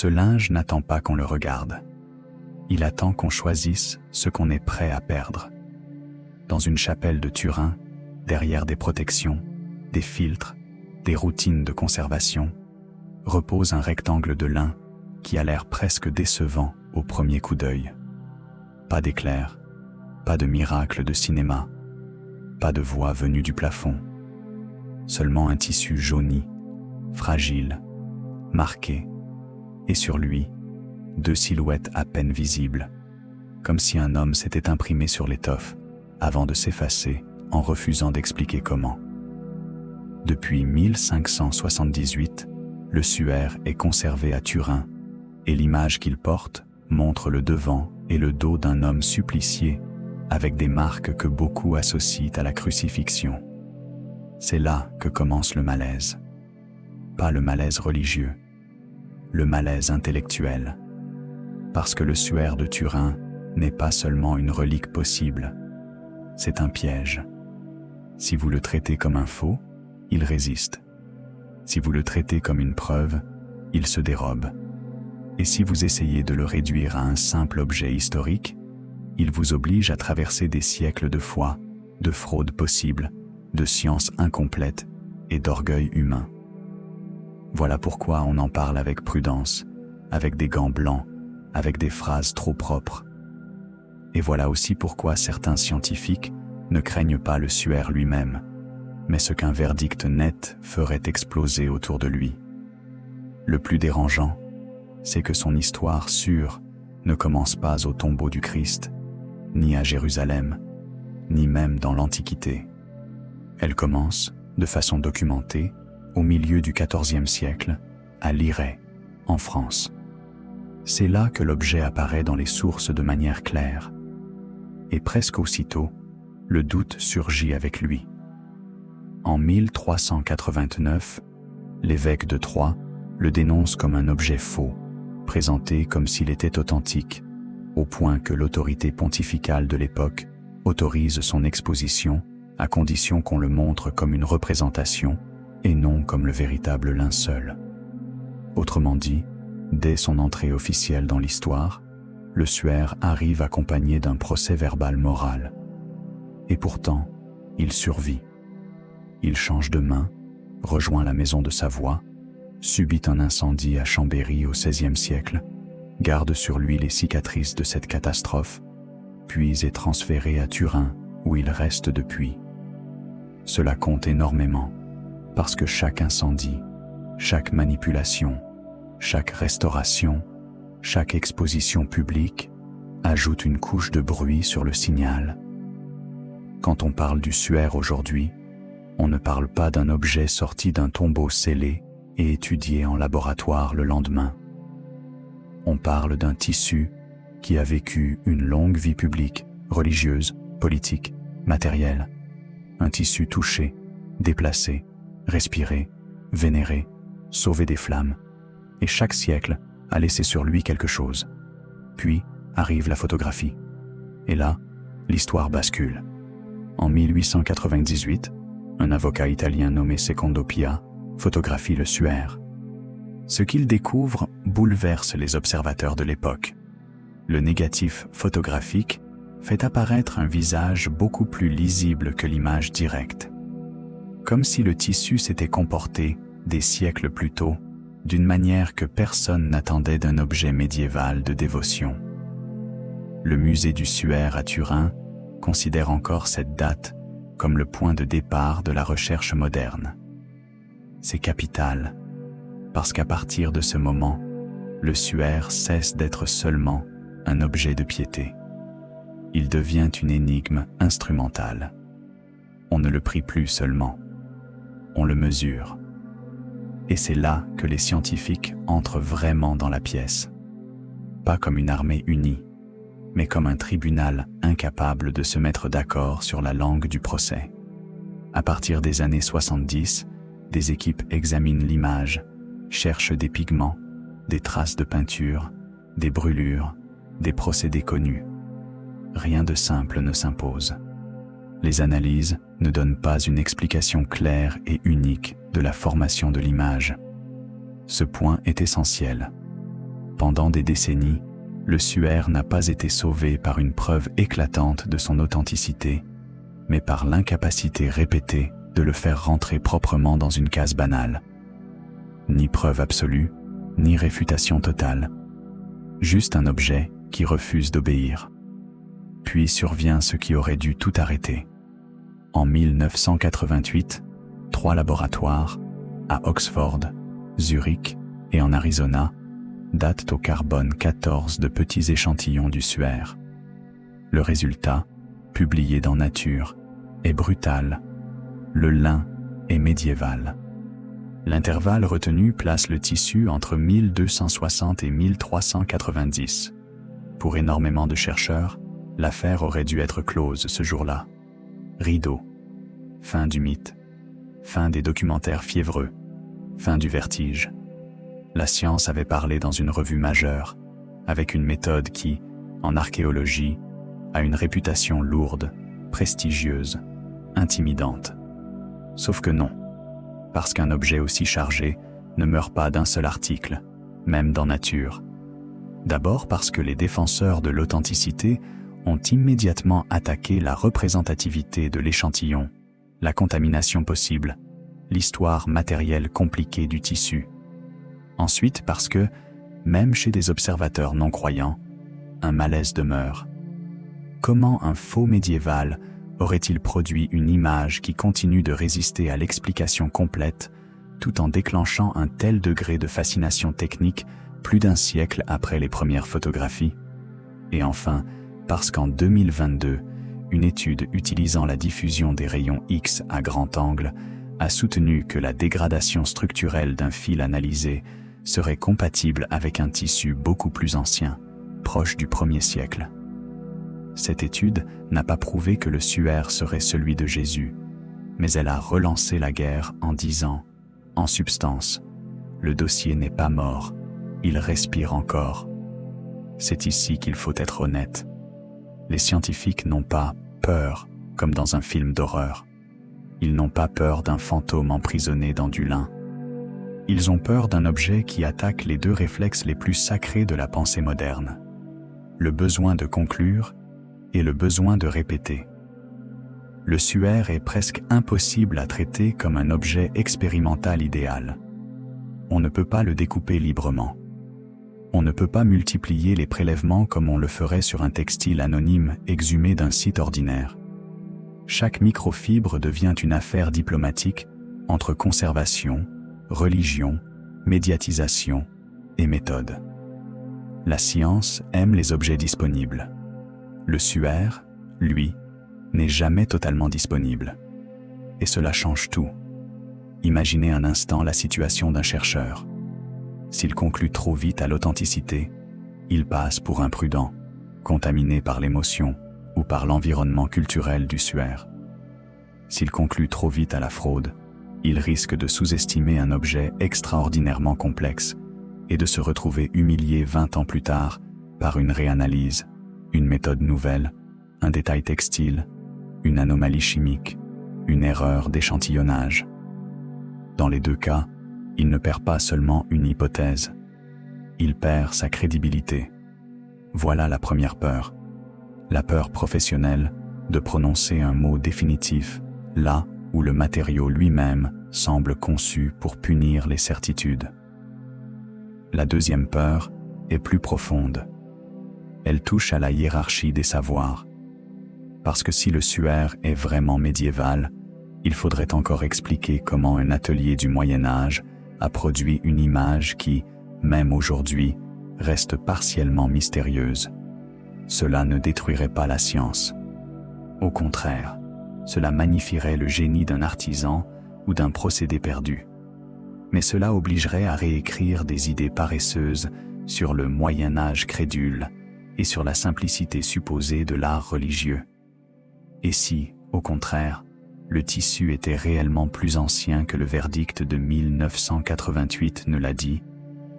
Ce linge n'attend pas qu'on le regarde. Il attend qu'on choisisse ce qu'on est prêt à perdre. Dans une chapelle de Turin, derrière des protections, des filtres, des routines de conservation, repose un rectangle de lin qui a l'air presque décevant au premier coup d'œil. Pas d'éclair, pas de miracle de cinéma, pas de voix venue du plafond. Seulement un tissu jauni, fragile, marqué, et sur lui, deux silhouettes à peine visibles, comme si un homme s'était imprimé sur l'étoffe avant de s'effacer en refusant d'expliquer comment. Depuis 1578, le suaire est conservé à Turin et l'image qu'il porte montre le devant et le dos d'un homme supplicié avec des marques que beaucoup associent à la crucifixion. C'est là que commence le malaise. Pas le malaise religieux, le malaise intellectuel. Parce que le suaire de Turin n'est pas seulement une relique possible, c'est un piège. Si vous le traitez comme un faux, il résiste. Si vous le traitez comme une preuve, il se dérobe. Et si vous essayez de le réduire à un simple objet historique, il vous oblige à traverser des siècles de foi, de fraude possible, de science incomplète et d'orgueil humain. Voilà pourquoi on en parle avec prudence, avec des gants blancs, avec des phrases trop propres. Et voilà aussi pourquoi certains scientifiques ne craignent pas le suaire lui-même, mais ce qu'un verdict net ferait exploser autour de lui. Le plus dérangeant, c'est que son histoire sûre ne commence pas au tombeau du Christ, ni à Jérusalem, ni même dans l'Antiquité. Elle commence, de façon documentée, au milieu du XIVe siècle, à Lirey, en France. C'est là que l'objet apparaît dans les sources de manière claire. Et presque aussitôt, le doute surgit avec lui. En 1389, l'évêque de Troyes le dénonce comme un objet faux, présenté comme s'il était authentique, au point que l'autorité pontificale de l'époque autorise son exposition à condition qu'on le montre comme une représentation et non comme le véritable linceul. Autrement dit, dès son entrée officielle dans l'histoire, le suaire arrive accompagné d'un procès-verbal moral. Et pourtant, il survit. Il change de main, rejoint la maison de Savoie, subit un incendie à Chambéry au XVIe siècle, garde sur lui les cicatrices de cette catastrophe, puis est transféré à Turin, où il reste depuis. Cela compte énormément, parce que chaque incendie, chaque manipulation, chaque restauration, chaque exposition publique ajoute une couche de bruit sur le signal. Quand on parle du suaire aujourd'hui, on ne parle pas d'un objet sorti d'un tombeau scellé et étudié en laboratoire le lendemain. On parle d'un tissu qui a vécu une longue vie publique, religieuse, politique, matérielle. Un tissu touché, déplacé, respiré, vénéré, sauvé des flammes. Et chaque siècle a laissé sur lui quelque chose. Puis arrive la photographie. Et là, l'histoire bascule. En 1898, un avocat italien nommé Secondo Pia photographie le suaire. Ce qu'il découvre bouleverse les observateurs de l'époque. Le négatif photographique fait apparaître un visage beaucoup plus lisible que l'image directe. Comme si le tissu s'était comporté, des siècles plus tôt, d'une manière que personne n'attendait d'un objet médiéval de dévotion. Le musée du suaire à Turin considère encore cette date comme le point de départ de la recherche moderne. C'est capital, parce qu'à partir de ce moment, le suaire cesse d'être seulement un objet de piété. Il devient une énigme instrumentale. On ne le prie plus seulement, on le mesure. Et c'est là que les scientifiques entrent vraiment dans la pièce. Pas comme une armée unie, mais comme un tribunal incapable de se mettre d'accord sur la langue du procès. À partir des années 70, des équipes examinent l'image, cherchent des pigments, des traces de peinture, des brûlures, des procédés connus. Rien de simple ne s'impose. Les analyses ne donnent pas une explication claire et unique de la formation de l'image. Ce point est essentiel. Pendant des décennies, le suaire n'a pas été sauvé par une preuve éclatante de son authenticité, mais par l'incapacité répétée de le faire rentrer proprement dans une case banale. Ni preuve absolue, ni réfutation totale. Juste un objet qui refuse d'obéir. Puis survient ce qui aurait dû tout arrêter. En 1988, 3 laboratoires, à Oxford, Zurich et en Arizona, datent au carbone 14 de petits échantillons du suaire. Le résultat, publié dans Nature, est brutal. Le lin est médiéval. L'intervalle retenu place le tissu entre 1260 et 1390. Pour énormément de chercheurs, l'affaire aurait dû être close ce jour-là. Rideau. Fin du mythe. Fin des documentaires fiévreux. Fin du vertige. La science avait parlé dans une revue majeure, avec une méthode qui, en archéologie, a une réputation lourde, prestigieuse, intimidante. Sauf que non, parce qu'un objet aussi chargé ne meurt pas d'un seul article, même dans Nature. D'abord parce que les défenseurs de l'authenticité ont immédiatement attaqué la représentativité de l'échantillon, la contamination possible, l'histoire matérielle compliquée du tissu. Ensuite parce que, même chez des observateurs non-croyants, un malaise demeure. Comment un faux médiéval aurait-il produit une image qui continue de résister à l'explication complète, tout en déclenchant un tel degré de fascination technique plus d'un siècle après les premières photographies? Et enfin, parce qu'en 2022, une étude utilisant la diffusion des rayons X à grand angle a soutenu que la dégradation structurelle d'un fil analysé serait compatible avec un tissu beaucoup plus ancien, proche du 1er siècle. Cette étude n'a pas prouvé que le suaire serait celui de Jésus, mais elle a relancé la guerre en disant, en substance, le dossier n'est pas mort, il respire encore. C'est ici qu'il faut être honnête. Les scientifiques n'ont pas peur, comme dans un film d'horreur. Ils n'ont pas peur d'un fantôme emprisonné dans du lin. Ils ont peur d'un objet qui attaque les 2 réflexes les plus sacrés de la pensée moderne. Le besoin de conclure et le besoin de répéter. Le suaire est presque impossible à traiter comme un objet expérimental idéal. On ne peut pas le découper librement. On ne peut pas multiplier les prélèvements comme on le ferait sur un textile anonyme exhumé d'un site ordinaire. Chaque microfibre devient une affaire diplomatique entre conservation, religion, médiatisation et méthode. La science aime les objets disponibles. Le suaire, lui, n'est jamais totalement disponible. Et cela change tout. Imaginez un instant la situation d'un chercheur. S'il conclut trop vite à l'authenticité, il passe pour imprudent, contaminé par l'émotion ou par l'environnement culturel du suaire. S'il conclut trop vite à la fraude, il risque de sous-estimer un objet extraordinairement complexe et de se retrouver humilié 20 ans plus tard par une réanalyse, une méthode nouvelle, un détail textile, une anomalie chimique, une erreur d'échantillonnage. Dans les 2 cas, il ne perd pas seulement une hypothèse, il perd sa crédibilité. Voilà la première peur, la peur professionnelle de prononcer un mot définitif là où le matériau lui-même semble conçu pour punir les certitudes. La deuxième peur est plus profonde. Elle touche à la hiérarchie des savoirs. Parce que si le suaire est vraiment médiéval, il faudrait encore expliquer comment un atelier du Moyen-Âge a produit une image qui, même aujourd'hui, reste partiellement mystérieuse. Cela ne détruirait pas la science. Au contraire, cela magnifierait le génie d'un artisan ou d'un procédé perdu. Mais cela obligerait à réécrire des idées paresseuses sur le Moyen-Âge crédule et sur la simplicité supposée de l'art religieux. Et si, au contraire, le tissu était réellement plus ancien que le verdict de 1988 ne l'a dit,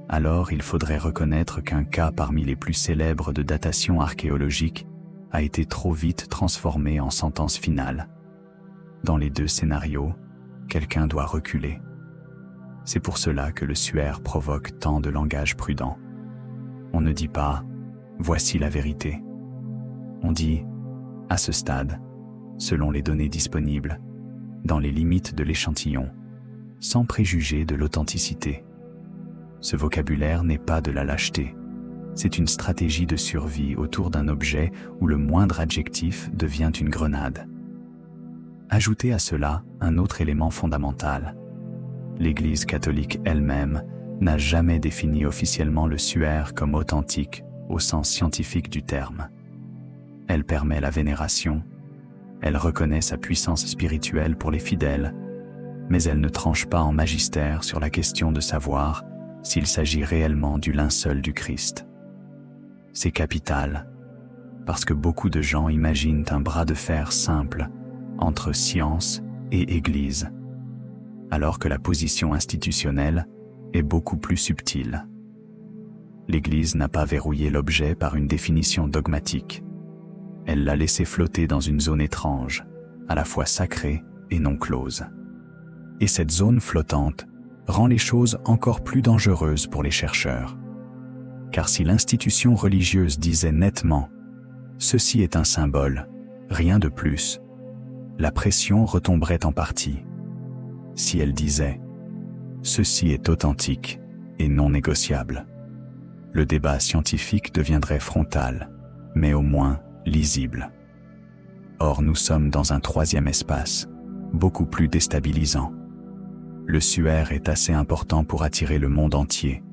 alors il faudrait reconnaître qu'un cas parmi les plus célèbres de datation archéologique a été trop vite transformé en sentence finale. Dans les 2 scénarios, quelqu'un doit reculer. C'est pour cela que le suaire provoque tant de langage prudent. On ne dit pas « voici la vérité ». On dit « à ce stade, selon les données disponibles, dans les limites de l'échantillon, sans préjuger de l'authenticité ». Ce vocabulaire n'est pas de la lâcheté. C'est une stratégie de survie autour d'un objet où le moindre adjectif devient une grenade. Ajoutez à cela un autre élément fondamental. L'Église catholique elle-même n'a jamais défini officiellement le suaire comme authentique au sens scientifique du terme. Elle permet la vénération, elle reconnaît sa puissance spirituelle pour les fidèles, mais elle ne tranche pas en magistère sur la question de savoir s'il s'agit réellement du linceul du Christ. C'est capital, parce que beaucoup de gens imaginent un bras de fer simple entre science et Église, alors que la position institutionnelle est beaucoup plus subtile. L'Église n'a pas verrouillé l'objet par une définition dogmatique. Elle l'a laissé flotter dans une zone étrange, à la fois sacrée et non close. Et cette zone flottante rend les choses encore plus dangereuses pour les chercheurs. Car si l'institution religieuse disait nettement « ceci est un symbole, rien de plus », la pression retomberait en partie. Si elle disait « ceci est authentique et non négociable », le débat scientifique deviendrait frontal, mais au moins lisible. Or, nous sommes dans un troisième espace, beaucoup plus déstabilisant. Le suaire est assez important pour attirer le monde entier,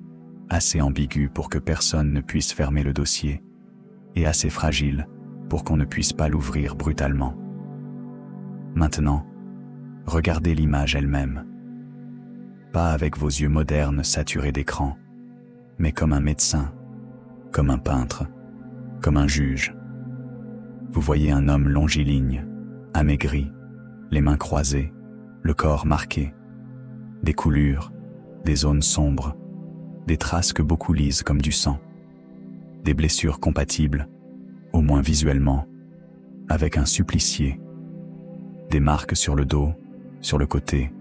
assez ambigu pour que personne ne puisse fermer le dossier, et assez fragile pour qu'on ne puisse pas l'ouvrir brutalement. Maintenant, regardez l'image elle-même. Pas avec vos yeux modernes saturés d'écran, mais comme un médecin, comme un peintre, comme un juge. Vous voyez un homme longiligne, amaigri, les mains croisées, le corps marqué, des coulures, des zones sombres, des traces que beaucoup lisent comme du sang, des blessures compatibles, au moins visuellement, avec un supplicié, des marques sur le dos, sur le côté,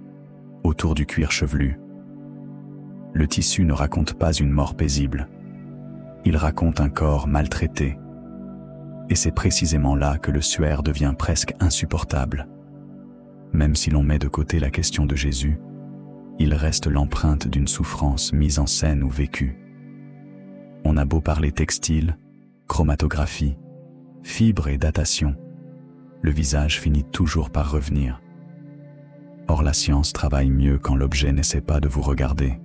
autour du cuir chevelu. Le tissu ne raconte pas une mort paisible, il raconte un corps maltraité, et c'est précisément là que le suaire devient presque insupportable. Même si l'on met de côté la question de Jésus, il reste l'empreinte d'une souffrance mise en scène ou vécue. On a beau parler textile, chromatographie, fibres et datation, le visage finit toujours par revenir. Or la science travaille mieux quand l'objet n'essaie pas de vous regarder.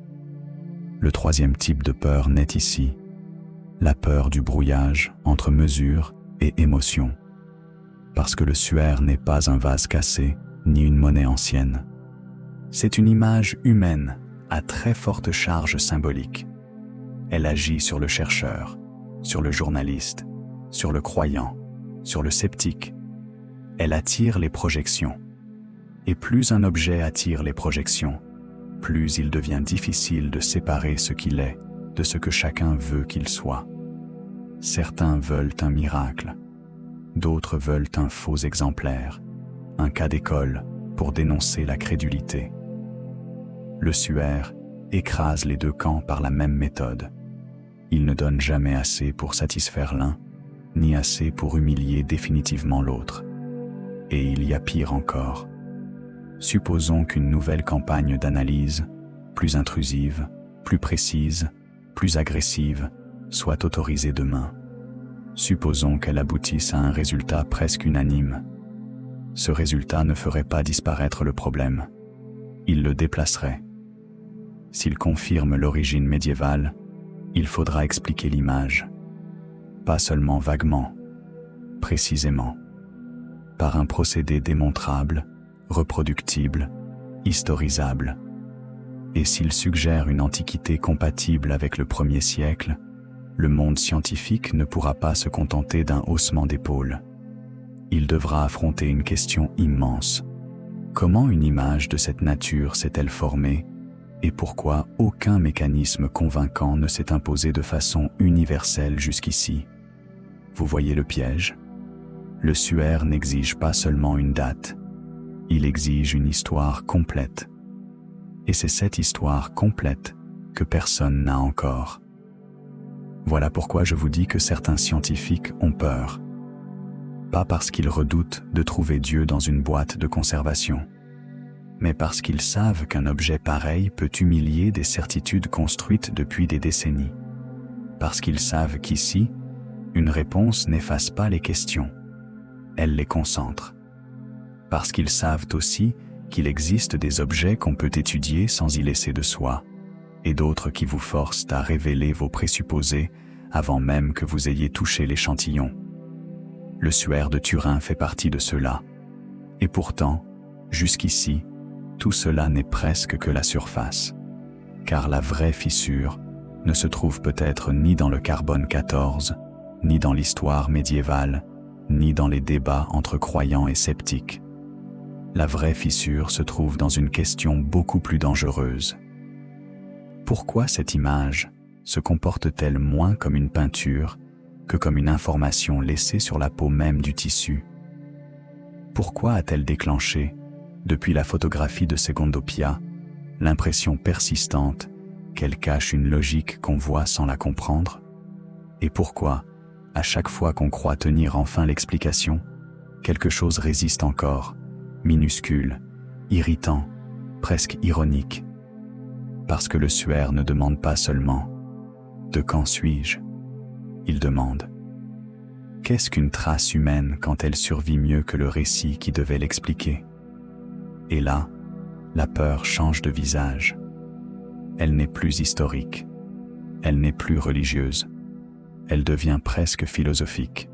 Le troisième type de peur naît ici, la peur du brouillage entre mesure et émotion. Parce que le suaire n'est pas un vase cassé, ni une monnaie ancienne. C'est une image humaine à très forte charge symbolique. Elle agit sur le chercheur, sur le journaliste, sur le croyant, sur le sceptique. Elle attire les projections. Et plus un objet attire les projections, plus il devient difficile de séparer ce qu'il est de ce que chacun veut qu'il soit. Certains veulent un miracle, d'autres veulent un faux exemplaire, un cas d'école pour dénoncer la crédulité. Le suaire écrase les deux camps par la même méthode. Il ne donne jamais assez pour satisfaire l'un, ni assez pour humilier définitivement l'autre. Et il y a pire encore. Supposons qu'une nouvelle campagne d'analyse, plus intrusive, plus précise, plus agressive, soit autorisée demain. Supposons qu'elle aboutisse à un résultat presque unanime. Ce résultat ne ferait pas disparaître le problème. Il le déplacerait. S'il confirme l'origine médiévale, il faudra expliquer l'image. Pas seulement vaguement, précisément. Par un procédé démontrable, reproductible, historisable. Et s'il suggère une antiquité compatible avec le 1er siècle, le monde scientifique ne pourra pas se contenter d'un haussement d'épaules. Il devra affronter une question immense. Comment une image de cette nature s'est-elle formée et pourquoi aucun mécanisme convaincant ne s'est imposé de façon universelle jusqu'ici? Vous voyez le piège? Le suaire n'exige pas seulement une date, il exige une histoire complète. Et c'est cette histoire complète que personne n'a encore. Voilà pourquoi je vous dis que certains scientifiques ont peur. Pas parce qu'ils redoutent de trouver Dieu dans une boîte de conservation, mais parce qu'ils savent qu'un objet pareil peut humilier des certitudes construites depuis des décennies. Parce qu'ils savent qu'ici, une réponse n'efface pas les questions, elle les concentre. Parce qu'ils savent aussi qu'il existe des objets qu'on peut étudier sans y laisser de soi, et d'autres qui vous forcent à révéler vos présupposés avant même que vous ayez touché l'échantillon. Le suaire de Turin fait partie de cela. Et pourtant, jusqu'ici, tout cela n'est presque que la surface. Car la vraie fissure ne se trouve peut-être ni dans le carbone 14, ni dans l'histoire médiévale, ni dans les débats entre croyants et sceptiques. La vraie fissure se trouve dans une question beaucoup plus dangereuse. Pourquoi cette image se comporte-t-elle moins comme une peinture que comme une information laissée sur la peau même du tissu? Pourquoi a-t-elle déclenché, depuis la photographie de Secondopia, l'impression persistante qu'elle cache une logique qu'on voit sans la comprendre? Et pourquoi, à chaque fois qu'on croit tenir enfin l'explication, quelque chose résiste encore, minuscule, irritant, presque ironique? Parce que le suaire ne demande pas seulement « De quand suis-je ?» Il demande « Qu'est-ce qu'une trace humaine quand elle survit mieux que le récit qui devait l'expliquer ?» Et là, la peur change de visage. Elle n'est plus historique, elle n'est plus religieuse, elle devient presque philosophique.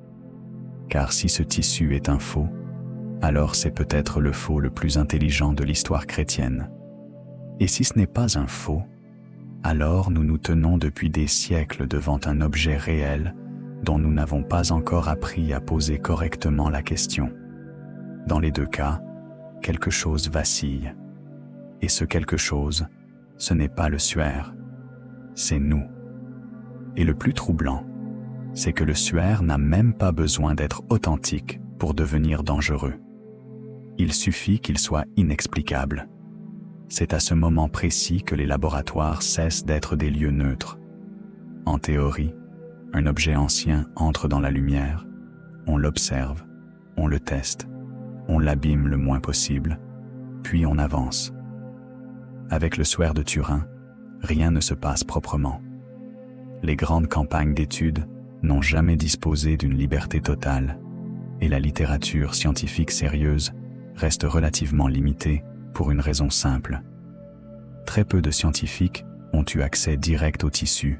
Car si ce tissu est un faux, alors c'est peut-être le faux le plus intelligent de l'histoire chrétienne. Et si ce n'est pas un faux, alors nous nous tenons depuis des siècles devant un objet réel dont nous n'avons pas encore appris à poser correctement la question. Dans les deux cas, quelque chose vacille. Et ce quelque chose, ce n'est pas le suaire, c'est nous. Et le plus troublant, c'est que le suaire n'a même pas besoin d'être authentique pour devenir dangereux. Il suffit qu'il soit inexplicable. C'est à ce moment précis que les laboratoires cessent d'être des lieux neutres. En théorie, un objet ancien entre dans la lumière, on l'observe, on le teste, on l'abîme le moins possible, puis on avance. Avec le suaire de Turin, rien ne se passe proprement. Les grandes campagnes d'études n'ont jamais disposé d'une liberté totale, et la littérature scientifique sérieuse reste relativement limitée pour une raison simple. Très peu de scientifiques ont eu accès direct au tissu,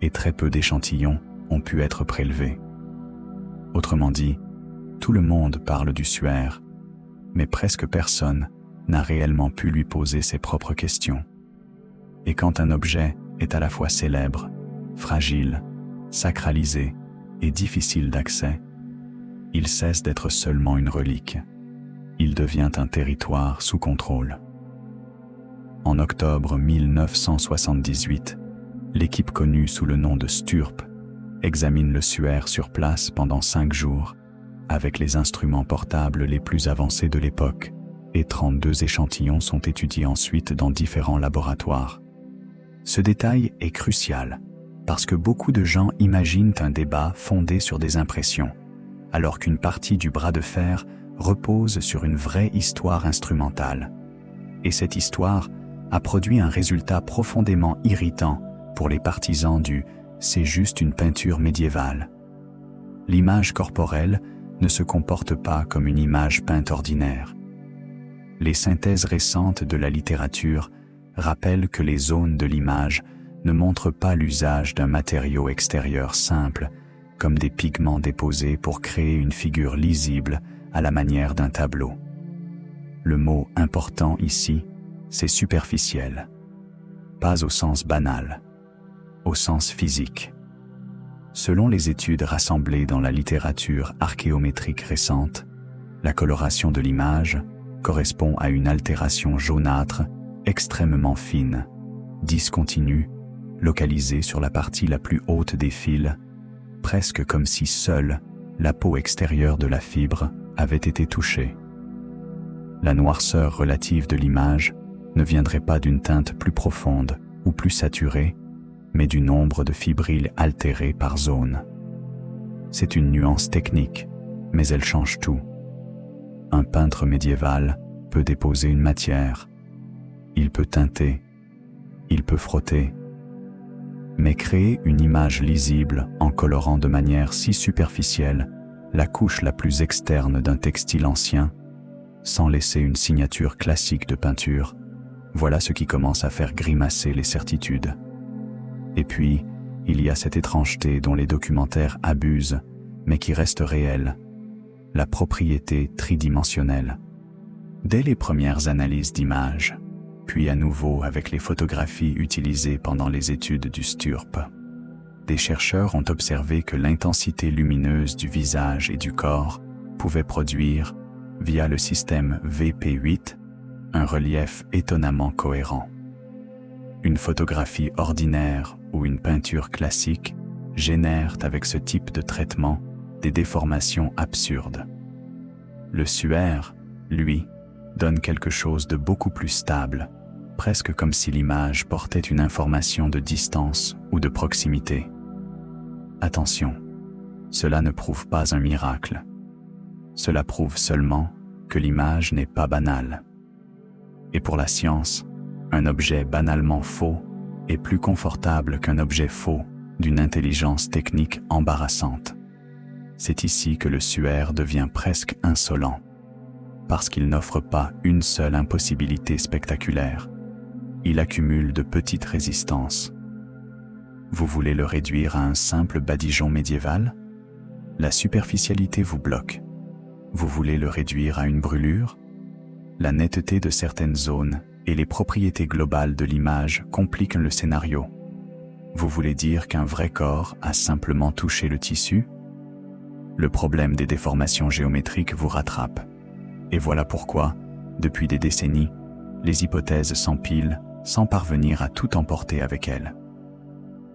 et très peu d'échantillons ont pu être prélevés. Autrement dit, tout le monde parle du suaire, mais presque personne n'a réellement pu lui poser ses propres questions. Et quand un objet est à la fois célèbre, fragile, sacralisé et difficile d'accès, il cesse d'être seulement une relique. Il devient un territoire sous contrôle. En octobre 1978, l'équipe connue sous le nom de STURP examine le suaire sur place pendant 5 jours, avec les instruments portables les plus avancés de l'époque, et 32 échantillons sont étudiés ensuite dans différents laboratoires. Ce détail est crucial, parce que beaucoup de gens imaginent un débat fondé sur des impressions, alors qu'une partie du bras de fer repose sur une vraie histoire instrumentale. Et cette histoire a produit un résultat profondément irritant pour les partisans du « c'est juste une peinture médiévale ». L'image corporelle ne se comporte pas comme une image peinte ordinaire. Les synthèses récentes de la littérature rappellent que les zones de l'image ne montrent pas l'usage d'un matériau extérieur simple, comme des pigments déposés pour créer une figure lisible à la manière d'un tableau. Le mot important ici, c'est superficiel, pas au sens banal, au sens physique. Selon les études rassemblées dans la littérature archéométrique récente, la coloration de l'image correspond à une altération jaunâtre extrêmement fine, discontinue, localisée sur la partie la plus haute des fils, presque comme si seule la peau extérieure de la fibre avait été touchée. La noirceur relative de l'image ne viendrait pas d'une teinte plus profonde ou plus saturée, mais du nombre de fibrilles altérées par zone. C'est une nuance technique, mais elle change tout. Un peintre médiéval peut déposer une matière, il peut teinter, il peut frotter, mais créer une image lisible en colorant de manière si superficielle la couche la plus externe d'un textile ancien, sans laisser une signature classique de peinture, voilà ce qui commence à faire grimacer les certitudes. Et puis, il y a cette étrangeté dont les documentaires abusent, mais qui reste réelle, la propriété tridimensionnelle. Dès les premières analyses d'images, puis à nouveau avec les photographies utilisées pendant les études du STURP, des chercheurs ont observé que l'intensité lumineuse du visage et du corps pouvait produire, via le système VP8, un relief étonnamment cohérent. Une photographie ordinaire ou une peinture classique génèrent avec ce type de traitement des déformations absurdes. Le SUR, lui, donne quelque chose de beaucoup plus stable, presque comme si l'image portait une information de distance ou de proximité. Attention, cela ne prouve pas un miracle. Cela prouve seulement que l'image n'est pas banale. Et pour la science, un objet banalement faux est plus confortable qu'un objet faux d'une intelligence technique embarrassante. C'est ici que le SUR devient presque insolent, parce qu'il n'offre pas une seule impossibilité spectaculaire. Il accumule de petites résistances. Vous voulez le réduire à un simple badigeon médiéval? La superficialité vous bloque. Vous voulez le réduire à une brûlure? La netteté de certaines zones et les propriétés globales de l'image compliquent le scénario. Vous voulez dire qu'un vrai corps a simplement touché le tissu? Le problème des déformations géométriques vous rattrape. Et voilà pourquoi, depuis des décennies, les hypothèses s'empilent sans parvenir à tout emporter avec elles.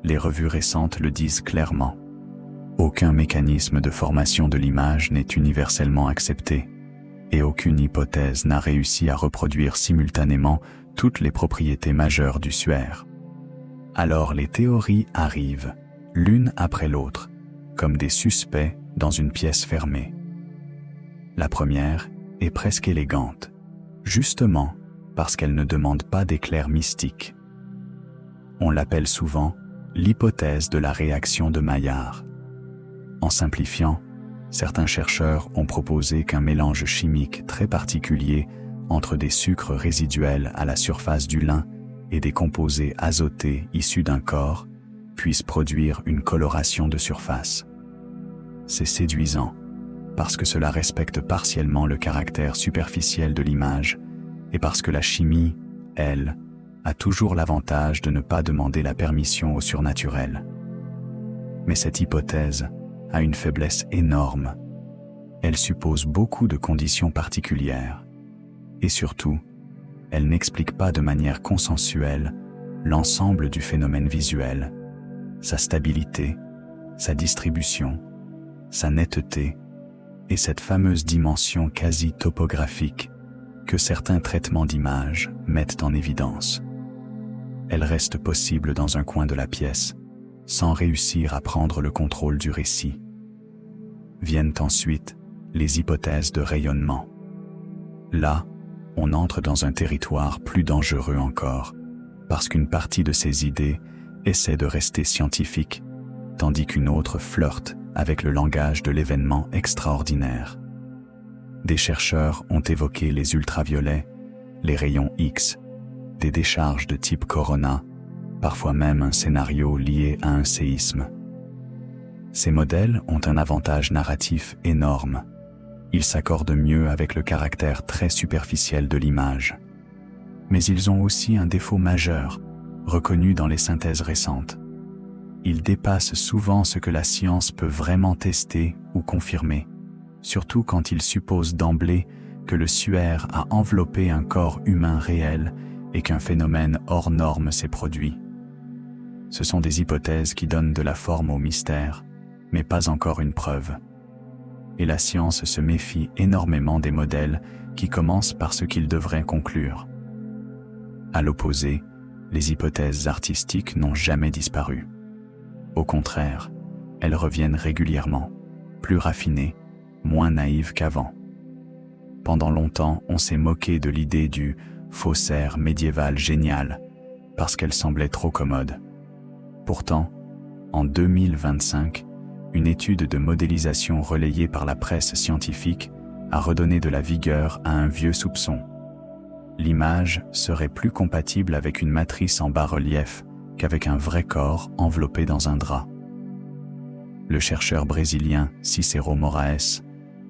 Les revues récentes le disent clairement. Aucun mécanisme de formation de l'image n'est universellement accepté, et aucune hypothèse n'a réussi à reproduire simultanément toutes les propriétés majeures du SUR. Alors les théories arrivent, l'une après l'autre, comme des suspects dans une pièce fermée. La première est presque élégante, justement parce qu'elle ne demande pas d'éclair mystique. On l'appelle souvent l'hypothèse de la réaction de Maillard. En simplifiant, certains chercheurs ont proposé qu'un mélange chimique très particulier entre des sucres résiduels à la surface du lin et des composés azotés issus d'un corps puisse produire une coloration de surface. C'est séduisant, parce que cela respecte partiellement le caractère superficiel de l'image et parce que la chimie, elle, a toujours l'avantage de ne pas demander la permission au surnaturel. Mais cette hypothèse a une faiblesse énorme. Elle suppose beaucoup de conditions particulières. Et surtout, elle n'explique pas de manière consensuelle l'ensemble du phénomène visuel, sa stabilité, sa distribution, sa netteté et cette fameuse dimension quasi topographique que certains traitements d'image mettent en évidence. Elle reste possible dans un coin de la pièce, sans réussir à prendre le contrôle du récit. Viennent ensuite les hypothèses de rayonnement. Là, on entre dans un territoire plus dangereux encore, parce qu'une partie de ces idées essaie de rester scientifique, tandis qu'une autre flirte avec le langage de l'événement extraordinaire. Des chercheurs ont évoqué les ultraviolets, les rayons X, des décharges de type corona, parfois même un scénario lié à un séisme. Ces modèles ont un avantage narratif énorme. Ils s'accordent mieux avec le caractère très superficiel de l'image. Mais ils ont aussi un défaut majeur, reconnu dans les synthèses récentes. Ils dépassent souvent ce que la science peut vraiment tester ou confirmer, surtout quand ils supposent d'emblée que le SUR a enveloppé un corps humain réel et qu'un phénomène hors norme s'est produit. Ce sont des hypothèses qui donnent de la forme au mystère, mais pas encore une preuve. Et la science se méfie énormément des modèles qui commencent par ce qu'ils devraient conclure. À l'opposé, les hypothèses artistiques n'ont jamais disparu. Au contraire, elles reviennent régulièrement, plus raffinées, moins naïves qu'avant. Pendant longtemps, on s'est moqué de l'idée du faussaire médiéval génial, parce qu'elle semblait trop commode. Pourtant, en 2025, une étude de modélisation relayée par la presse scientifique a redonné de la vigueur à un vieux soupçon. L'image serait plus compatible avec une matrice en bas-relief qu'avec un vrai corps enveloppé dans un drap. Le chercheur brésilien Cicero Moraes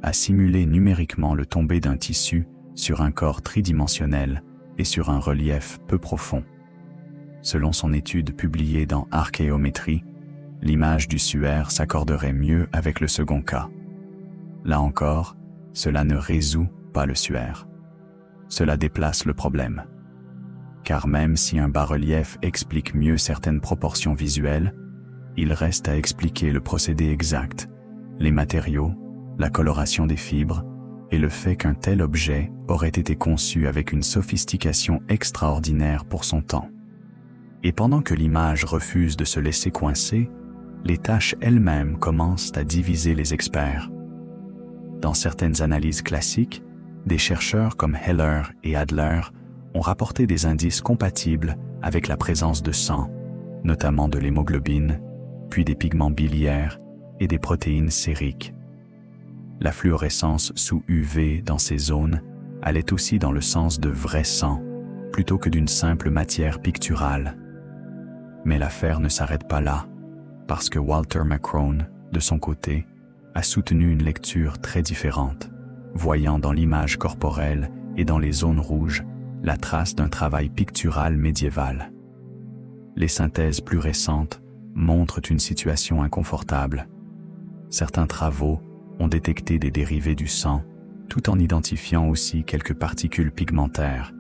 a simulé numériquement le tombé d'un tissu sur un corps tridimensionnel et sur un relief peu profond. Selon son étude publiée dans Archéométrie, l'image du suaire s'accorderait mieux avec le second cas. Là encore, cela ne résout pas le suaire. Cela déplace le problème. Car même si un bas-relief explique mieux certaines proportions visuelles, il reste à expliquer le procédé exact, les matériaux, la coloration des fibres et le fait qu'un tel objet aurait été conçu avec une sophistication extraordinaire pour son temps. Et pendant que l'image refuse de se laisser coincer, les tâches elles-mêmes commencent à diviser les experts. Dans certaines analyses classiques, des chercheurs comme Heller et Adler ont rapporté des indices compatibles avec la présence de sang, notamment de l'hémoglobine, puis des pigments biliaires et des protéines sériques. La fluorescence sous UV dans ces zones allait aussi dans le sens de vrai sang, plutôt que d'une simple matière picturale. Mais l'affaire ne s'arrête pas là, parce que Walter McCrone, de son côté, a soutenu une lecture très différente, voyant dans l'image corporelle et dans les zones rouges la trace d'un travail pictural médiéval. Les synthèses plus récentes montrent une situation inconfortable. Certains travaux ont détecté des dérivés du sang, tout en identifiant aussi quelques particules pigmentaires,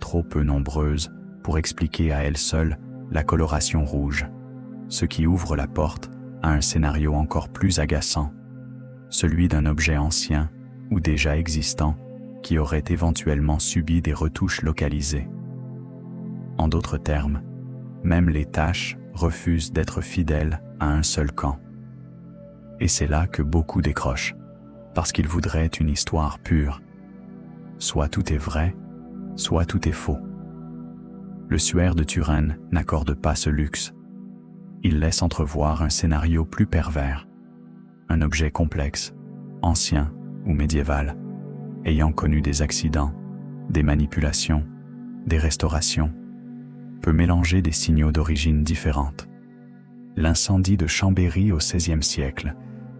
trop peu nombreuses pour expliquer à elles seules la coloration rouge, ce qui ouvre la porte à un scénario encore plus agaçant, celui d'un objet ancien ou déjà existant qui aurait éventuellement subi des retouches localisées. En d'autres termes, même les taches refusent d'être fidèles à un seul camp. Et c'est là que beaucoup décrochent, parce qu'ils voudraient une histoire pure. Soit tout est vrai, soit tout est faux. Le suaire de Turenne n'accorde pas ce luxe. Il laisse entrevoir un scénario plus pervers, un objet complexe, ancien ou médiéval, ayant connu des accidents, des manipulations, des restaurations, peut mélanger des signaux d'origine différente. L'incendie de Chambéry au XVIe siècle,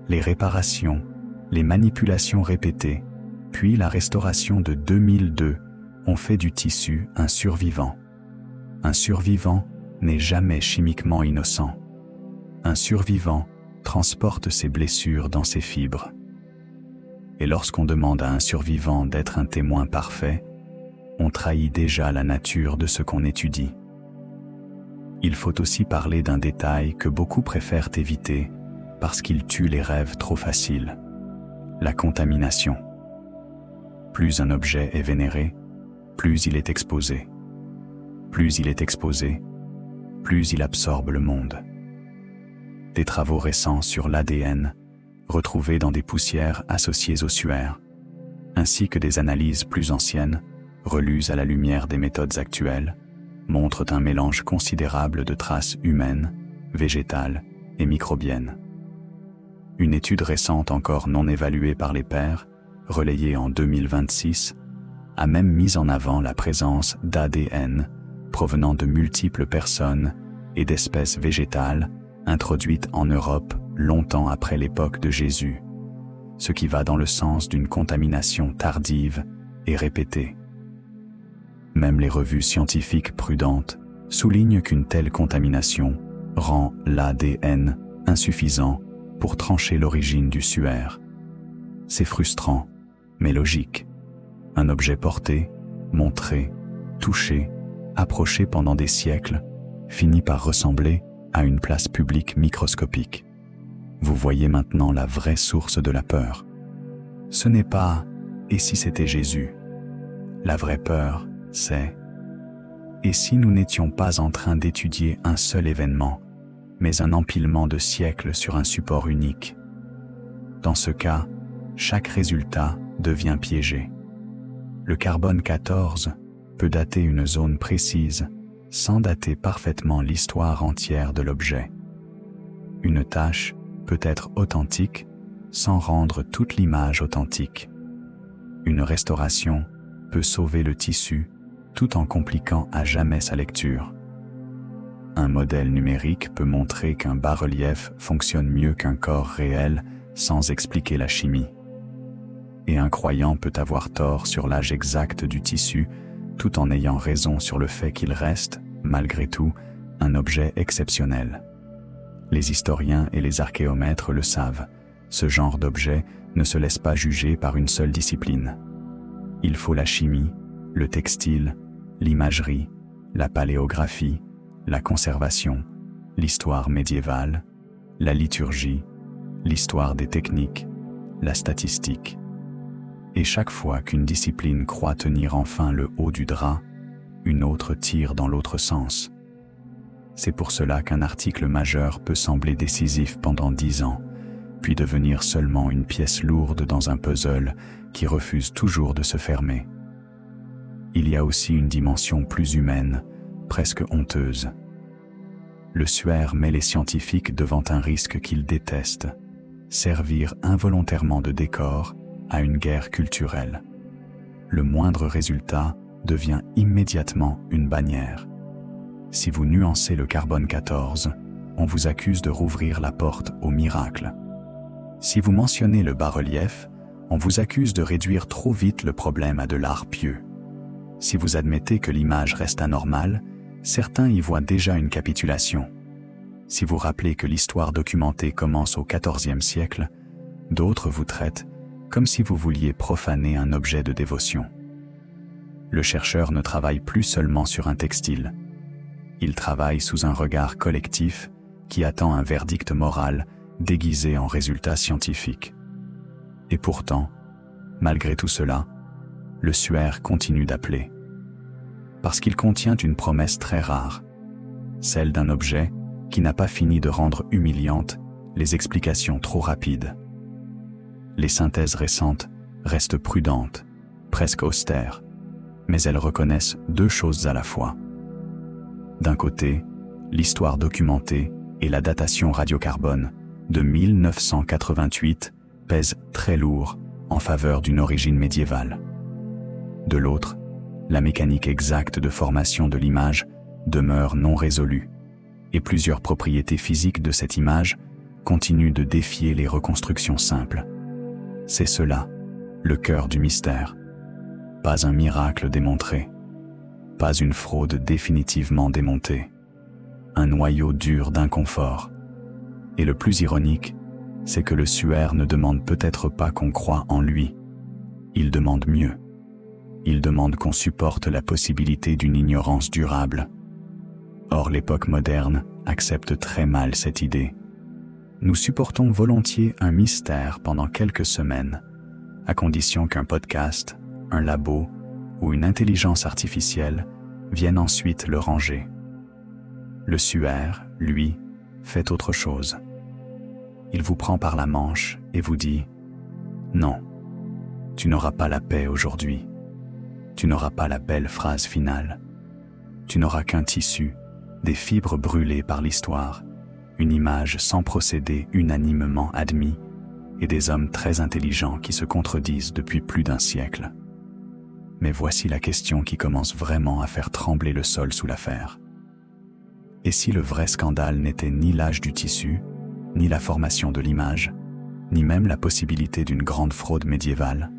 les réparations, les manipulations répétées, puis la restauration de 2002 ont fait du tissu un survivant. Un survivant n'est jamais chimiquement innocent. Un survivant transporte ses blessures dans ses fibres. Et lorsqu'on demande à un survivant d'être un témoin parfait, on trahit déjà la nature de ce qu'on étudie. Il faut aussi parler d'un détail que beaucoup préfèrent éviter parce qu'il tue les rêves trop faciles, la contamination. Plus un objet est vénéré, plus il est exposé. Plus il est exposé, plus il absorbe le monde. Des travaux récents sur l'ADN, retrouvés dans des poussières associées au suaire, ainsi que des analyses plus anciennes, relues à la lumière des méthodes actuelles, montrent un mélange considérable de traces humaines, végétales et microbiennes. Une étude récente encore non évaluée par les pairs, relayée en 2026, a même mis en avant la présence d'ADN provenant de multiples personnes et d'espèces végétales introduites en Europe longtemps après l'époque de Jésus, ce qui va dans le sens d'une contamination tardive et répétée. Même les revues scientifiques prudentes soulignent qu'une telle contamination rend l'ADN insuffisant pour trancher l'origine du suaire. C'est frustrant, mais logique. Un objet porté, montré, touché, approché pendant des siècles, finit par ressembler à une place publique microscopique. Vous voyez maintenant la vraie source de la peur. Ce n'est pas « et si c'était Jésus ?» La vraie peur, c'est Et si nous n'étions pas en train d'étudier un seul événement, mais un empilement de siècles sur un support unique? Dans ce cas, chaque résultat devient piégé. Le carbone 14 peut dater une zone précise sans dater parfaitement l'histoire entière de l'objet. Une tâche peut être authentique sans rendre toute l'image authentique. Une restauration peut sauver le tissu tout en compliquant à jamais sa lecture. Un modèle numérique peut montrer qu'un bas-relief fonctionne mieux qu'un corps réel sans expliquer la chimie. Et un croyant peut avoir tort sur l'âge exact du tissu tout en ayant raison sur le fait qu'il reste, malgré tout, un objet exceptionnel. Les historiens et les archéomètres le savent, ce genre d'objet ne se laisse pas juger par une seule discipline. Il faut la chimie, le textile, l'imagerie, la paléographie, la conservation, l'histoire médiévale, la liturgie, l'histoire des techniques, la statistique. Et chaque fois qu'une discipline croit tenir enfin le haut du drap, une autre tire dans l'autre sens. C'est pour cela qu'un article majeur peut sembler décisif pendant 10 ans, puis devenir seulement une pièce lourde dans un puzzle qui refuse toujours de se fermer. Il y a aussi une dimension plus humaine, presque honteuse. Le suaire met les scientifiques devant un risque qu'ils détestent, servir involontairement de décor à une guerre culturelle. Le moindre résultat devient immédiatement une bannière. Si vous nuancez le carbone 14, on vous accuse de rouvrir la porte au miracle. Si vous mentionnez le bas-relief, on vous accuse de réduire trop vite le problème à de l'art pieux. Si vous admettez que l'image reste anormale, certains y voient déjà une capitulation. Si vous rappelez que l'histoire documentée commence au XIVe siècle, d'autres vous traitent comme si vous vouliez profaner un objet de dévotion. Le chercheur ne travaille plus seulement sur un textile. Il travaille sous un regard collectif qui attend un verdict moral déguisé en résultat scientifique. Et pourtant, malgré tout cela, le suaire continue d'appeler. Parce qu'il contient une promesse très rare, celle d'un objet qui n'a pas fini de rendre humiliantes les explications trop rapides. Les synthèses récentes restent prudentes, presque austères, mais elles reconnaissent deux choses à la fois. D'un côté, l'histoire documentée et la datation radiocarbone de 1988 pèsent très lourd en faveur d'une origine médiévale. De l'autre, la mécanique exacte de formation de l'image demeure non résolue, et plusieurs propriétés physiques de cette image continuent de défier les reconstructions simples. C'est cela, le cœur du mystère. Pas un miracle démontré, pas une fraude définitivement démontée, un noyau dur d'inconfort. Et le plus ironique, c'est que le suaire ne demande peut-être pas qu'on croie en lui, il demande mieux. Il demande qu'on supporte la possibilité d'une ignorance durable. Or, l'époque moderne accepte très mal cette idée. Nous supportons volontiers un mystère pendant quelques semaines, à condition qu'un podcast, un labo ou une intelligence artificielle viennent ensuite le ranger. Le suaire, lui, fait autre chose. Il vous prend par la manche et vous dit « Non, tu n'auras pas la paix aujourd'hui. Tu n'auras pas la belle phrase finale. Tu n'auras qu'un tissu, des fibres brûlées par l'histoire, une image sans procédé unanimement admis et des hommes très intelligents qui se contredisent depuis plus d'un siècle. » Mais voici la question qui commence vraiment à faire trembler le sol sous l'affaire. Et si le vrai scandale n'était ni l'âge du tissu, ni la formation de l'image, ni même la possibilité d'une grande fraude médiévale?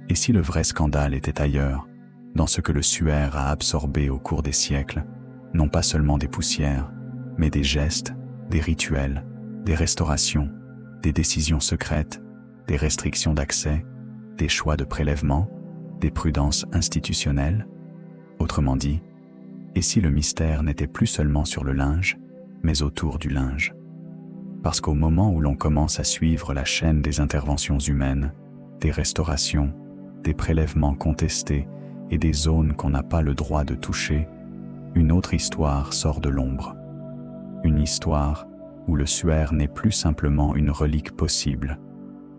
Et si le vrai scandale était ailleurs, dans ce que le suaire a absorbé au cours des siècles, non pas seulement des poussières, mais des gestes, des rituels, des restaurations, des décisions secrètes, des restrictions d'accès, des choix de prélèvement, des prudences institutionnelles? Autrement dit, et si le mystère n'était plus seulement sur le linge, mais autour du linge? Parce qu'au moment où l'on commence à suivre la chaîne des interventions humaines, des restaurations, des prélèvements contestés et des zones qu'on n'a pas le droit de toucher, une autre histoire sort de l'ombre. Une histoire où le suaire n'est plus simplement une relique possible,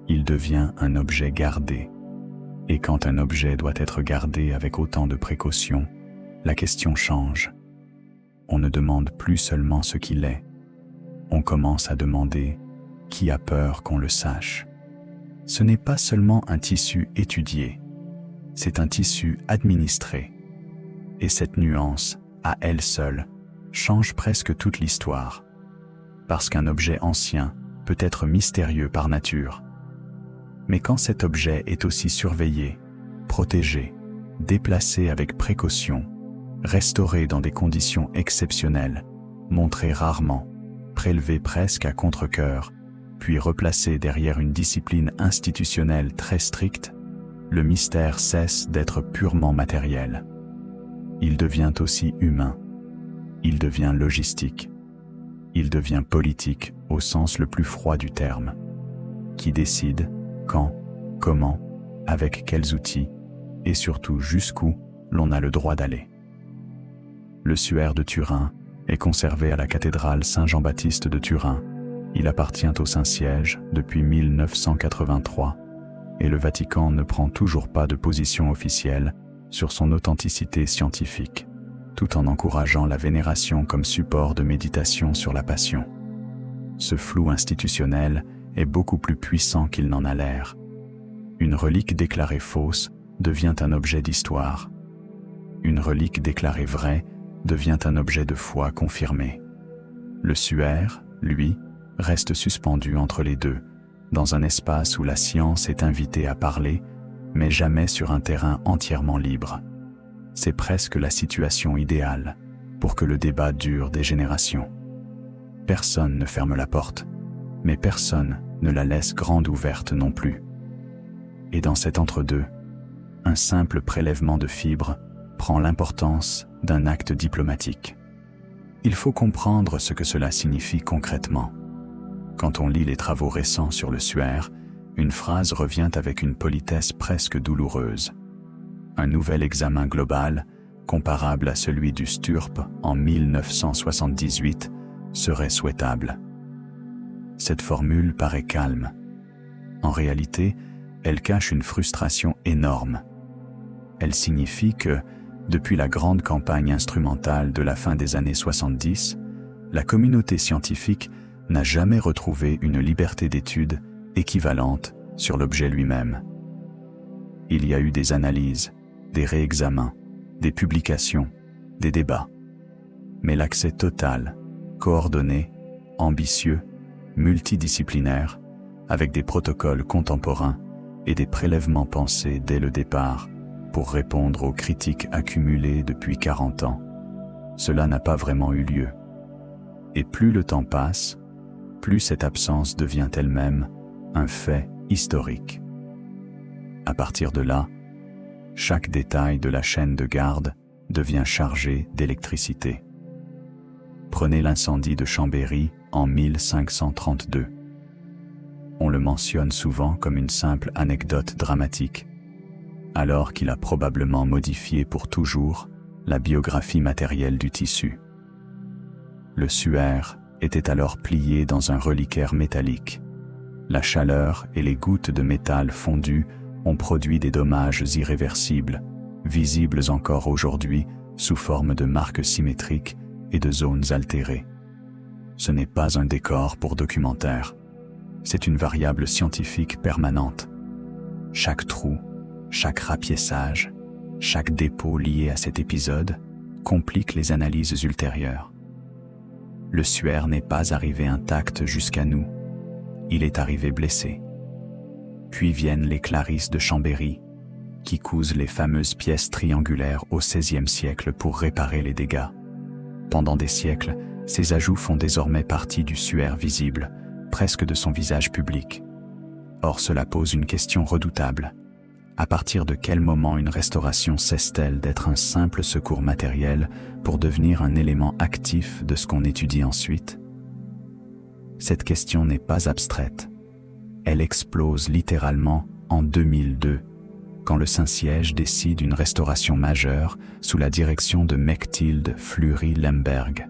il devient un objet gardé. Et quand un objet doit être gardé avec autant de précaution, la question change. On ne demande plus seulement ce qu'il est, on commence à demander qui a peur qu'on le sache. Ce n'est pas seulement un tissu étudié, c'est un tissu administré. Et cette nuance, à elle seule, change presque toute l'histoire. Parce qu'un objet ancien peut être mystérieux par nature. Mais quand cet objet est aussi surveillé, protégé, déplacé avec précaution, restauré dans des conditions exceptionnelles, montré rarement, prélevé presque à contre-cœur, puis replacé derrière une discipline institutionnelle très stricte, le mystère cesse d'être purement matériel. Il devient aussi humain. Il devient logistique. Il devient politique au sens le plus froid du terme. Qui décide quand, comment, avec quels outils, et surtout jusqu'où l'on a le droit d'aller. Le suaire de Turin est conservé à la cathédrale Saint-Jean-Baptiste de Turin. Il appartient au Saint-Siège depuis 1983 et le Vatican ne prend toujours pas de position officielle sur son authenticité scientifique, tout en encourageant la vénération comme support de méditation sur la passion. Ce flou institutionnel est beaucoup plus puissant qu'il n'en a l'air. Une relique déclarée fausse devient un objet d'histoire. Une relique déclarée vraie devient un objet de foi confirmé. Le suaire, lui, reste suspendu entre les deux, dans un espace où la science est invitée à parler, mais jamais sur un terrain entièrement libre. C'est presque la situation idéale pour que le débat dure des générations. Personne ne ferme la porte, mais personne ne la laisse grande ouverte non plus. Et dans cet entre-deux, un simple prélèvement de fibres prend l'importance d'un acte diplomatique. Il faut comprendre ce que cela signifie concrètement. Quand on lit les travaux récents sur le suaire, une phrase revient avec une politesse presque douloureuse. Un nouvel examen global, comparable à celui du STURP en 1978, serait souhaitable. Cette formule paraît calme. En réalité, elle cache une frustration énorme. Elle signifie que, depuis la grande campagne instrumentale de la fin des années 70, la communauté scientifique n'a jamais retrouvé une liberté d'étude équivalente sur l'objet lui-même. Il y a eu des analyses, des réexamens, des publications, des débats. Mais l'accès total, coordonné, ambitieux, multidisciplinaire, avec des protocoles contemporains et des prélèvements pensés dès le départ pour répondre aux critiques accumulées depuis 40 ans, cela n'a pas vraiment eu lieu. Et plus le temps passe, plus cette absence devient elle-même un fait historique. À partir de là, chaque détail de la chaîne de garde devient chargé d'électricité. Prenez l'incendie de Chambéry en 1532. On le mentionne souvent comme une simple anecdote dramatique, alors qu'il a probablement modifié pour toujours la biographie matérielle du tissu. Le suaire était alors plié dans un reliquaire métallique. La chaleur et les gouttes de métal fondu ont produit des dommages irréversibles, visibles encore aujourd'hui sous forme de marques symétriques et de zones altérées. Ce n'est pas un décor pour documentaire, c'est une variable scientifique permanente. Chaque trou, chaque rapiéçage, chaque dépôt lié à cet épisode complique les analyses ultérieures. Le suaire n'est pas arrivé intact jusqu'à nous, il est arrivé blessé. Puis viennent les Clarisses de Chambéry, qui cousent les fameuses pièces triangulaires au XVIe siècle pour réparer les dégâts. Pendant des siècles, ces ajouts font désormais partie du suaire visible, presque de son visage public. Or cela pose une question redoutable. À partir de quel moment une restauration cesse-t-elle d'être un simple secours matériel pour devenir un élément actif de ce qu'on étudie ensuite? Cette question n'est pas abstraite. Elle explose littéralement en 2002, quand le Saint-Siège décide une restauration majeure sous la direction de Mechtilde Fleury Lemberg.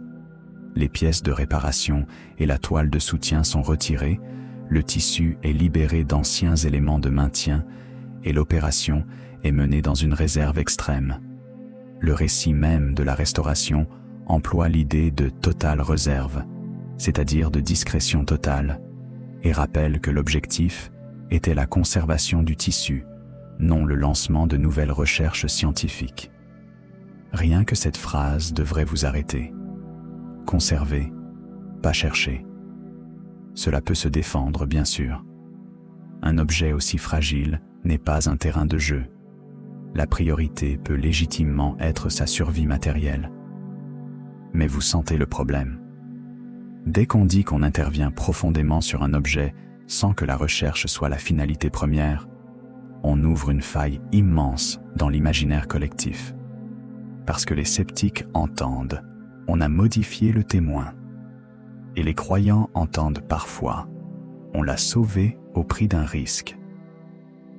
Les pièces de réparation et la toile de soutien sont retirées, le tissu est libéré d'anciens éléments de maintien et l'opération est menée dans une réserve extrême. Le récit même de la restauration emploie l'idée de totale réserve, c'est-à-dire de discrétion totale, et rappelle que l'objectif était la conservation du tissu, non le lancement de nouvelles recherches scientifiques. Rien que cette phrase devrait vous arrêter. Conserver, pas chercher. Cela peut se défendre, bien sûr. Un objet aussi fragile n'est pas un terrain de jeu. La priorité peut légitimement être sa survie matérielle. Mais vous sentez le problème. Dès qu'on dit qu'on intervient profondément sur un objet sans que la recherche soit la finalité première, on ouvre une faille immense dans l'imaginaire collectif. Parce que les sceptiques entendent, on a modifié le témoin. Et les croyants entendent parfois, on l'a sauvé au prix d'un risque.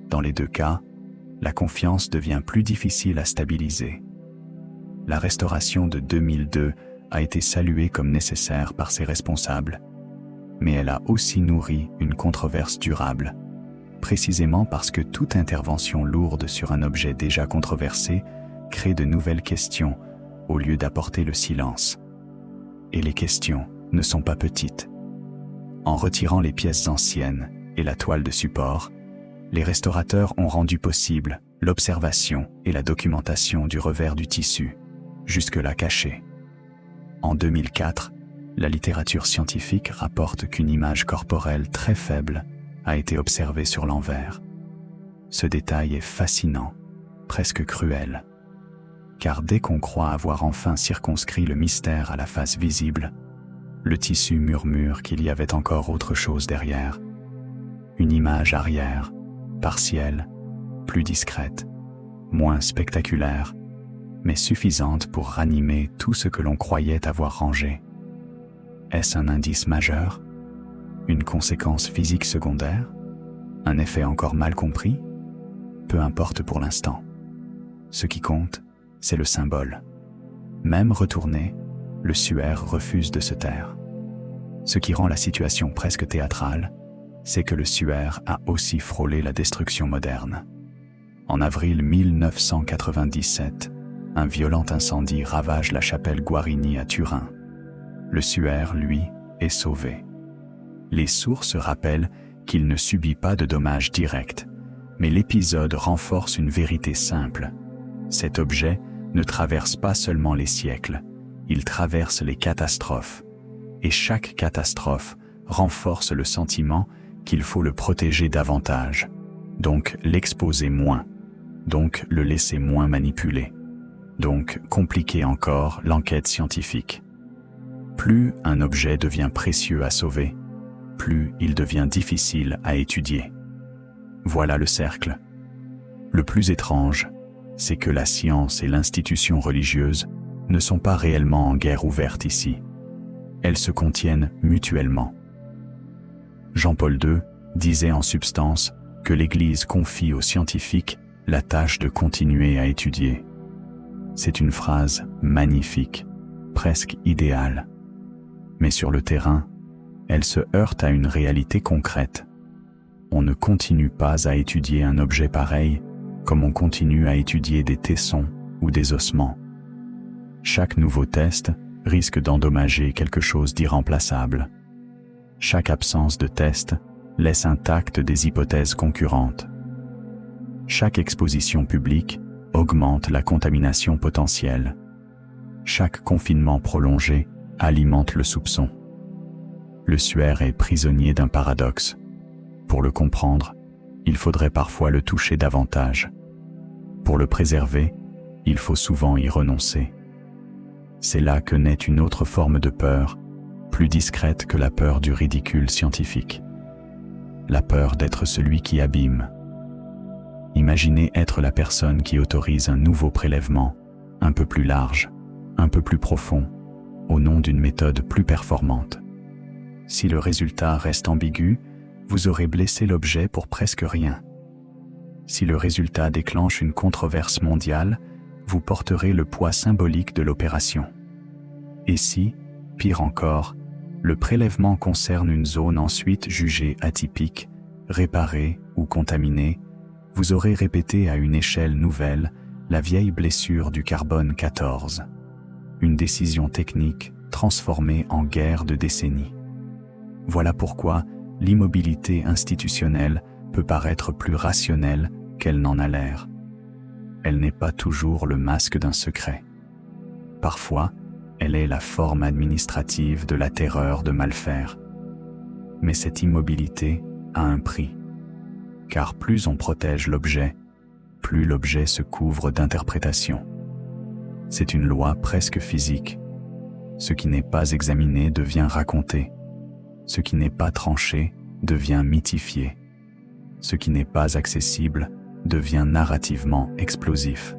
Dans les deux cas, la confiance devient plus difficile à stabiliser. La restauration de 2002 a été saluée comme nécessaire par ses responsables, mais elle a aussi nourri une controverse durable, précisément parce que toute intervention lourde sur un objet déjà controversé crée de nouvelles questions au lieu d'apporter le silence. Et les questions ne sont pas petites. En retirant les pièces anciennes et la toile de support, les restaurateurs ont rendu possible l'observation et la documentation du revers du tissu, jusque-là caché. En 2004, la littérature scientifique rapporte qu'une image corporelle très faible a été observée sur l'envers. Ce détail est fascinant, presque cruel. Car dès qu'on croit avoir enfin circonscrit le mystère à la face visible, le tissu murmure qu'il y avait encore autre chose derrière. Une image arrière, partielle, plus discrète, moins spectaculaire, mais suffisante pour ranimer tout ce que l'on croyait avoir rangé. Est-ce un indice majeur? Une conséquence physique secondaire? Un effet encore mal compris? Peu importe pour l'instant. Ce qui compte, c'est le symbole. Même retourné, le suaire refuse de se taire. Ce qui rend la situation presque théâtrale, c'est que le suaire a aussi frôlé la destruction moderne. En avril 1997, un violent incendie ravage la chapelle Guarini à Turin. Le suaire, lui, est sauvé. Les sources rappellent qu'il ne subit pas de dommages directs, mais l'épisode renforce une vérité simple. Cet objet ne traverse pas seulement les siècles, il traverse les catastrophes. Et chaque catastrophe renforce le sentiment qu'il faut le protéger davantage, donc l'exposer moins, donc le laisser moins manipuler, donc compliquer encore l'enquête scientifique. Plus un objet devient précieux à sauver, plus il devient difficile à étudier. Voilà le cercle. Le plus étrange, c'est que la science et l'institution religieuse ne sont pas réellement en guerre ouverte ici. Elles se contiennent mutuellement. Jean-Paul II disait en substance que l'Église confie aux scientifiques la tâche de continuer à étudier. C'est une phrase magnifique, presque idéale. Mais sur le terrain, elle se heurte à une réalité concrète. On ne continue pas à étudier un objet pareil comme on continue à étudier des tessons ou des ossements. Chaque nouveau test risque d'endommager quelque chose d'irremplaçable. Chaque absence de test laisse intactes des hypothèses concurrentes. Chaque exposition publique augmente la contamination potentielle. Chaque confinement prolongé alimente le soupçon. Le suaire est prisonnier d'un paradoxe. Pour le comprendre, il faudrait parfois le toucher davantage. Pour le préserver, il faut souvent y renoncer. C'est là que naît une autre forme de peur, plus discrète que la peur du ridicule scientifique. La peur d'être celui qui abîme. Imaginez être la personne qui autorise un nouveau prélèvement, un peu plus large, un peu plus profond, au nom d'une méthode plus performante. Si le résultat reste ambigu, vous aurez blessé l'objet pour presque rien. Si le résultat déclenche une controverse mondiale, vous porterez le poids symbolique de l'opération. Et si, pire encore, le prélèvement concerne une zone ensuite jugée atypique, réparée ou contaminée, vous aurez répété à une échelle nouvelle la vieille blessure du carbone 14. Une décision technique transformée en guerre de décennies. Voilà pourquoi l'immobilité institutionnelle peut paraître plus rationnelle qu'elle n'en a l'air. Elle n'est pas toujours le masque d'un secret. Parfois, elle est la forme administrative de la terreur de mal faire. Mais cette immobilité a un prix. Car plus on protège l'objet, plus l'objet se couvre d'interprétations. C'est une loi presque physique. Ce qui n'est pas examiné devient raconté. Ce qui n'est pas tranché devient mythifié. Ce qui n'est pas accessible devient narrativement explosif.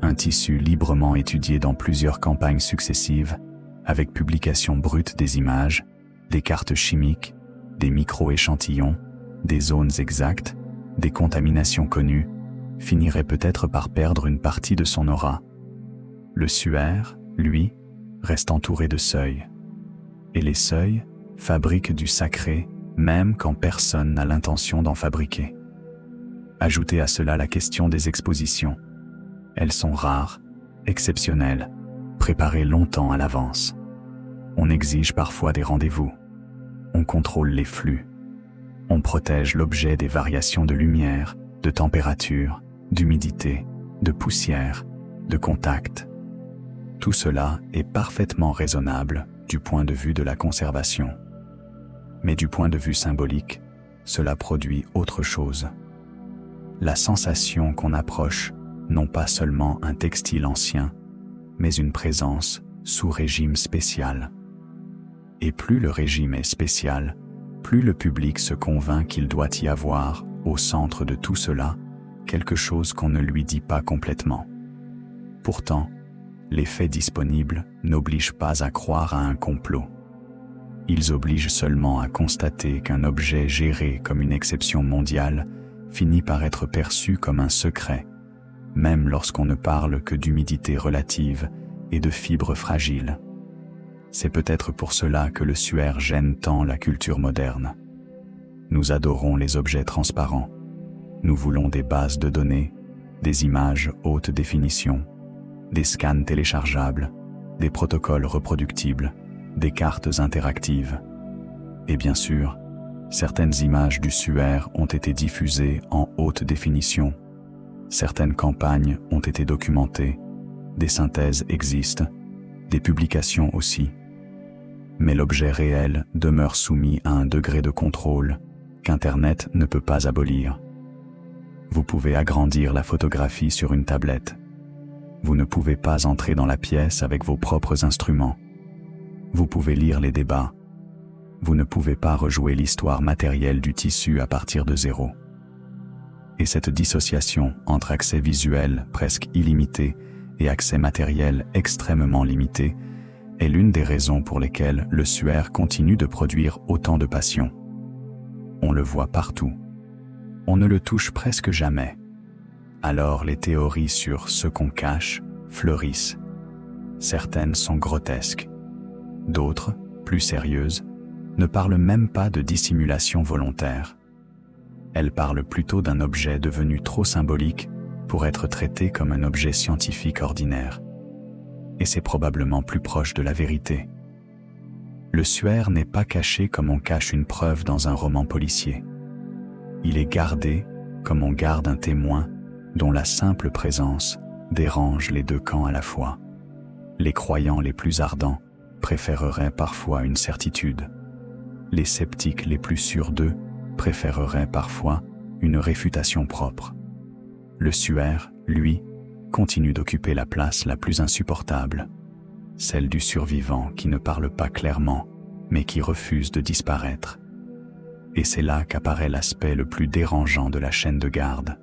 Un tissu librement étudié dans plusieurs campagnes successives, avec publication brute des images, des cartes chimiques, des micro-échantillons, des zones exactes, des contaminations connues, finirait peut-être par perdre une partie de son aura. Le suaire, lui, reste entouré de seuils. Et les seuils fabriquent du sacré, même quand personne n'a l'intention d'en fabriquer. Ajoutez à cela la question des expositions. Elles sont rares, exceptionnelles, préparées longtemps à l'avance. On exige parfois des rendez-vous. On contrôle les flux. On protège l'objet des variations de lumière, de température, d'humidité, de poussière, de contact. Tout cela est parfaitement raisonnable du point de vue de la conservation. Mais du point de vue symbolique, cela produit autre chose. La sensation qu'on approche non pas seulement un textile ancien, mais une présence sous régime spécial. Et plus le régime est spécial, plus le public se convainc qu'il doit y avoir, au centre de tout cela, quelque chose qu'on ne lui dit pas complètement. Pourtant, les faits disponibles n'obligent pas à croire à un complot. Ils obligent seulement à constater qu'un objet géré comme une exception mondiale finit par être perçu comme un secret, même lorsqu'on ne parle que d'humidité relative et de fibres fragiles. C'est peut-être pour cela que le suaire gêne tant la culture moderne. Nous adorons les objets transparents. Nous voulons des bases de données, des images haute définition, des scans téléchargeables, des protocoles reproductibles, des cartes interactives. Et bien sûr, certaines images du suaire ont été diffusées en haute définition. Certaines campagnes ont été documentées, des synthèses existent, des publications aussi. Mais l'objet réel demeure soumis à un degré de contrôle qu'Internet ne peut pas abolir. Vous pouvez agrandir la photographie sur une tablette. Vous ne pouvez pas entrer dans la pièce avec vos propres instruments. Vous pouvez lire les débats. Vous ne pouvez pas rejouer l'histoire matérielle du tissu à partir de zéro. Et cette dissociation entre accès visuel presque illimité et accès matériel extrêmement limité est l'une des raisons pour lesquelles le suaire continue de produire autant de passion. On le voit partout. On ne le touche presque jamais. Alors les théories sur ce qu'on cache fleurissent. Certaines sont grotesques. D'autres, plus sérieuses, ne parlent même pas de dissimulation volontaire. Elles parlent plutôt d'un objet devenu trop symbolique pour être traité comme un objet scientifique ordinaire. Et c'est probablement plus proche de la vérité. Le suaire n'est pas caché comme on cache une preuve dans un roman policier. Il est gardé comme on garde un témoin dont la simple présence dérange les deux camps à la fois. Les croyants les plus ardents préféreraient parfois une certitude. Les sceptiques les plus sûrs d'eux préféreraient parfois une réfutation propre. Le suaire, lui, continue d'occuper la place la plus insupportable, celle du survivant qui ne parle pas clairement, mais qui refuse de disparaître. Et c'est là qu'apparaît l'aspect le plus dérangeant de la chaîne de garde.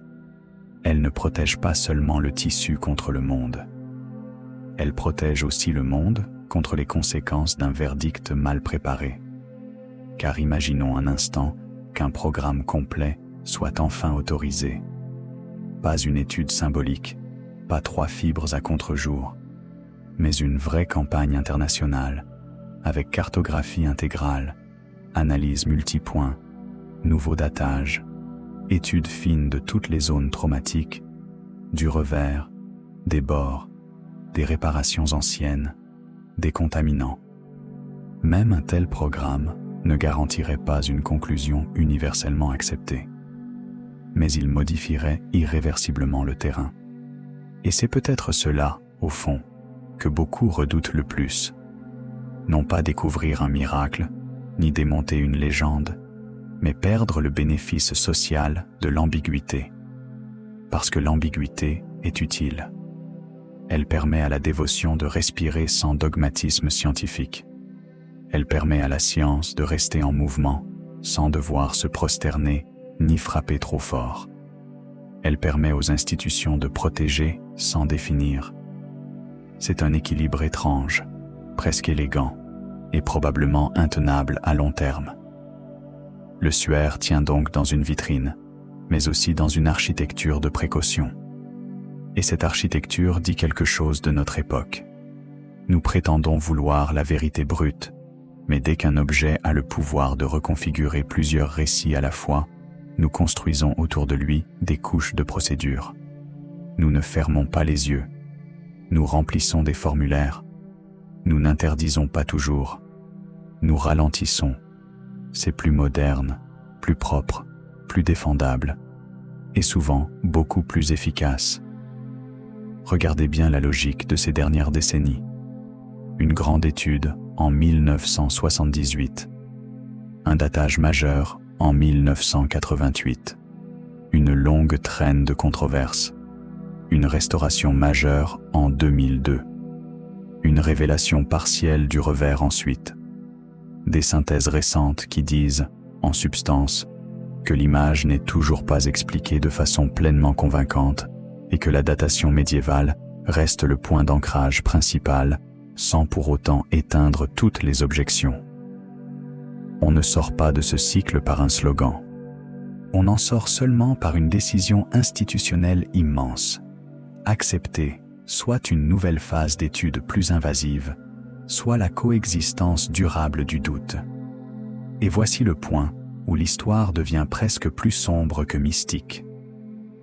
Elle ne protège pas seulement le tissu contre le monde. Elle protège aussi le monde contre les conséquences d'un verdict mal préparé. Car imaginons un instant qu'un programme complet soit enfin autorisée. Pas une étude symbolique, pas 3 fibres à contre-jour, mais une vraie campagne internationale, avec cartographie intégrale, analyse multipoints, nouveau datage, étude fine de toutes les zones traumatiques, du revers, des bords, des réparations anciennes, des contaminants. Même un tel programme ne garantirait pas une conclusion universellement acceptée. Mais il modifierait irréversiblement le terrain. Et c'est peut-être cela, au fond, que beaucoup redoutent le plus. Non pas découvrir un miracle, ni démonter une légende, mais perdre le bénéfice social de l'ambiguïté. Parce que l'ambiguïté est utile. Elle permet à la dévotion de respirer sans dogmatisme scientifique. Elle permet à la science de rester en mouvement, sans devoir se prosterner ni frapper trop fort. Elle permet aux institutions de protéger sans définir. C'est un équilibre étrange, presque élégant, et probablement intenable à long terme. Le suaire tient donc dans une vitrine, mais aussi dans une architecture de précaution. Et cette architecture dit quelque chose de notre époque. Nous prétendons vouloir la vérité brute, mais dès qu'un objet a le pouvoir de reconfigurer plusieurs récits à la fois, nous construisons autour de lui des couches de procédures. Nous ne fermons pas les yeux. Nous remplissons des formulaires. Nous n'interdisons pas toujours. Nous ralentissons. C'est plus moderne, plus propre, plus défendable, et souvent beaucoup plus efficace. Regardez bien la logique de ces dernières décennies. Une grande étude en 1978. Un datage majeur en 1988. Une longue traîne de controverses. Une restauration majeure en 2002. Une révélation partielle du revers ensuite. Des synthèses récentes qui disent, en substance, que l'image n'est toujours pas expliquée de façon pleinement convaincante et que la datation médiévale reste le point d'ancrage principal, sans pour autant éteindre toutes les objections. On ne sort pas de ce cycle par un slogan. On en sort seulement par une décision institutionnelle immense. Accepter soit une nouvelle phase d'étude plus invasive, soit la coexistence durable du doute. Et voici le point où l'histoire devient presque plus sombre que mystique,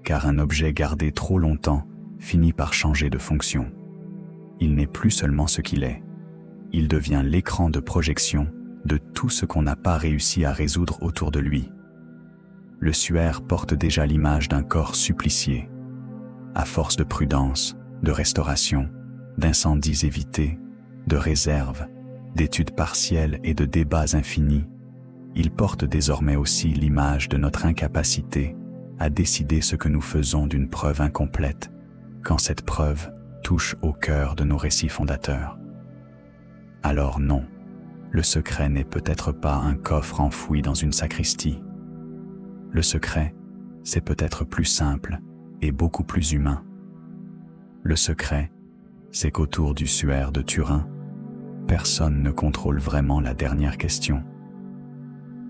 car un objet gardé trop longtemps finit par changer de fonction. Il n'est plus seulement ce qu'il est, il devient l'écran de projection de tout ce qu'on n'a pas réussi à résoudre autour de lui. Le suaire porte déjà l'image d'un corps supplicié. À force de prudence, de restauration, d'incendies évités, de réserves, d'études partielles et de débats infinis, il porte désormais aussi l'image de notre incapacité à décider ce que nous faisons d'une preuve incomplète, quand cette preuve touche au cœur de nos récits fondateurs. Alors non, le secret n'est peut-être pas un coffre enfoui dans une sacristie. Le secret, c'est peut-être plus simple et beaucoup plus humain. Le secret, c'est qu'autour du suaire de Turin, personne ne contrôle vraiment la dernière question.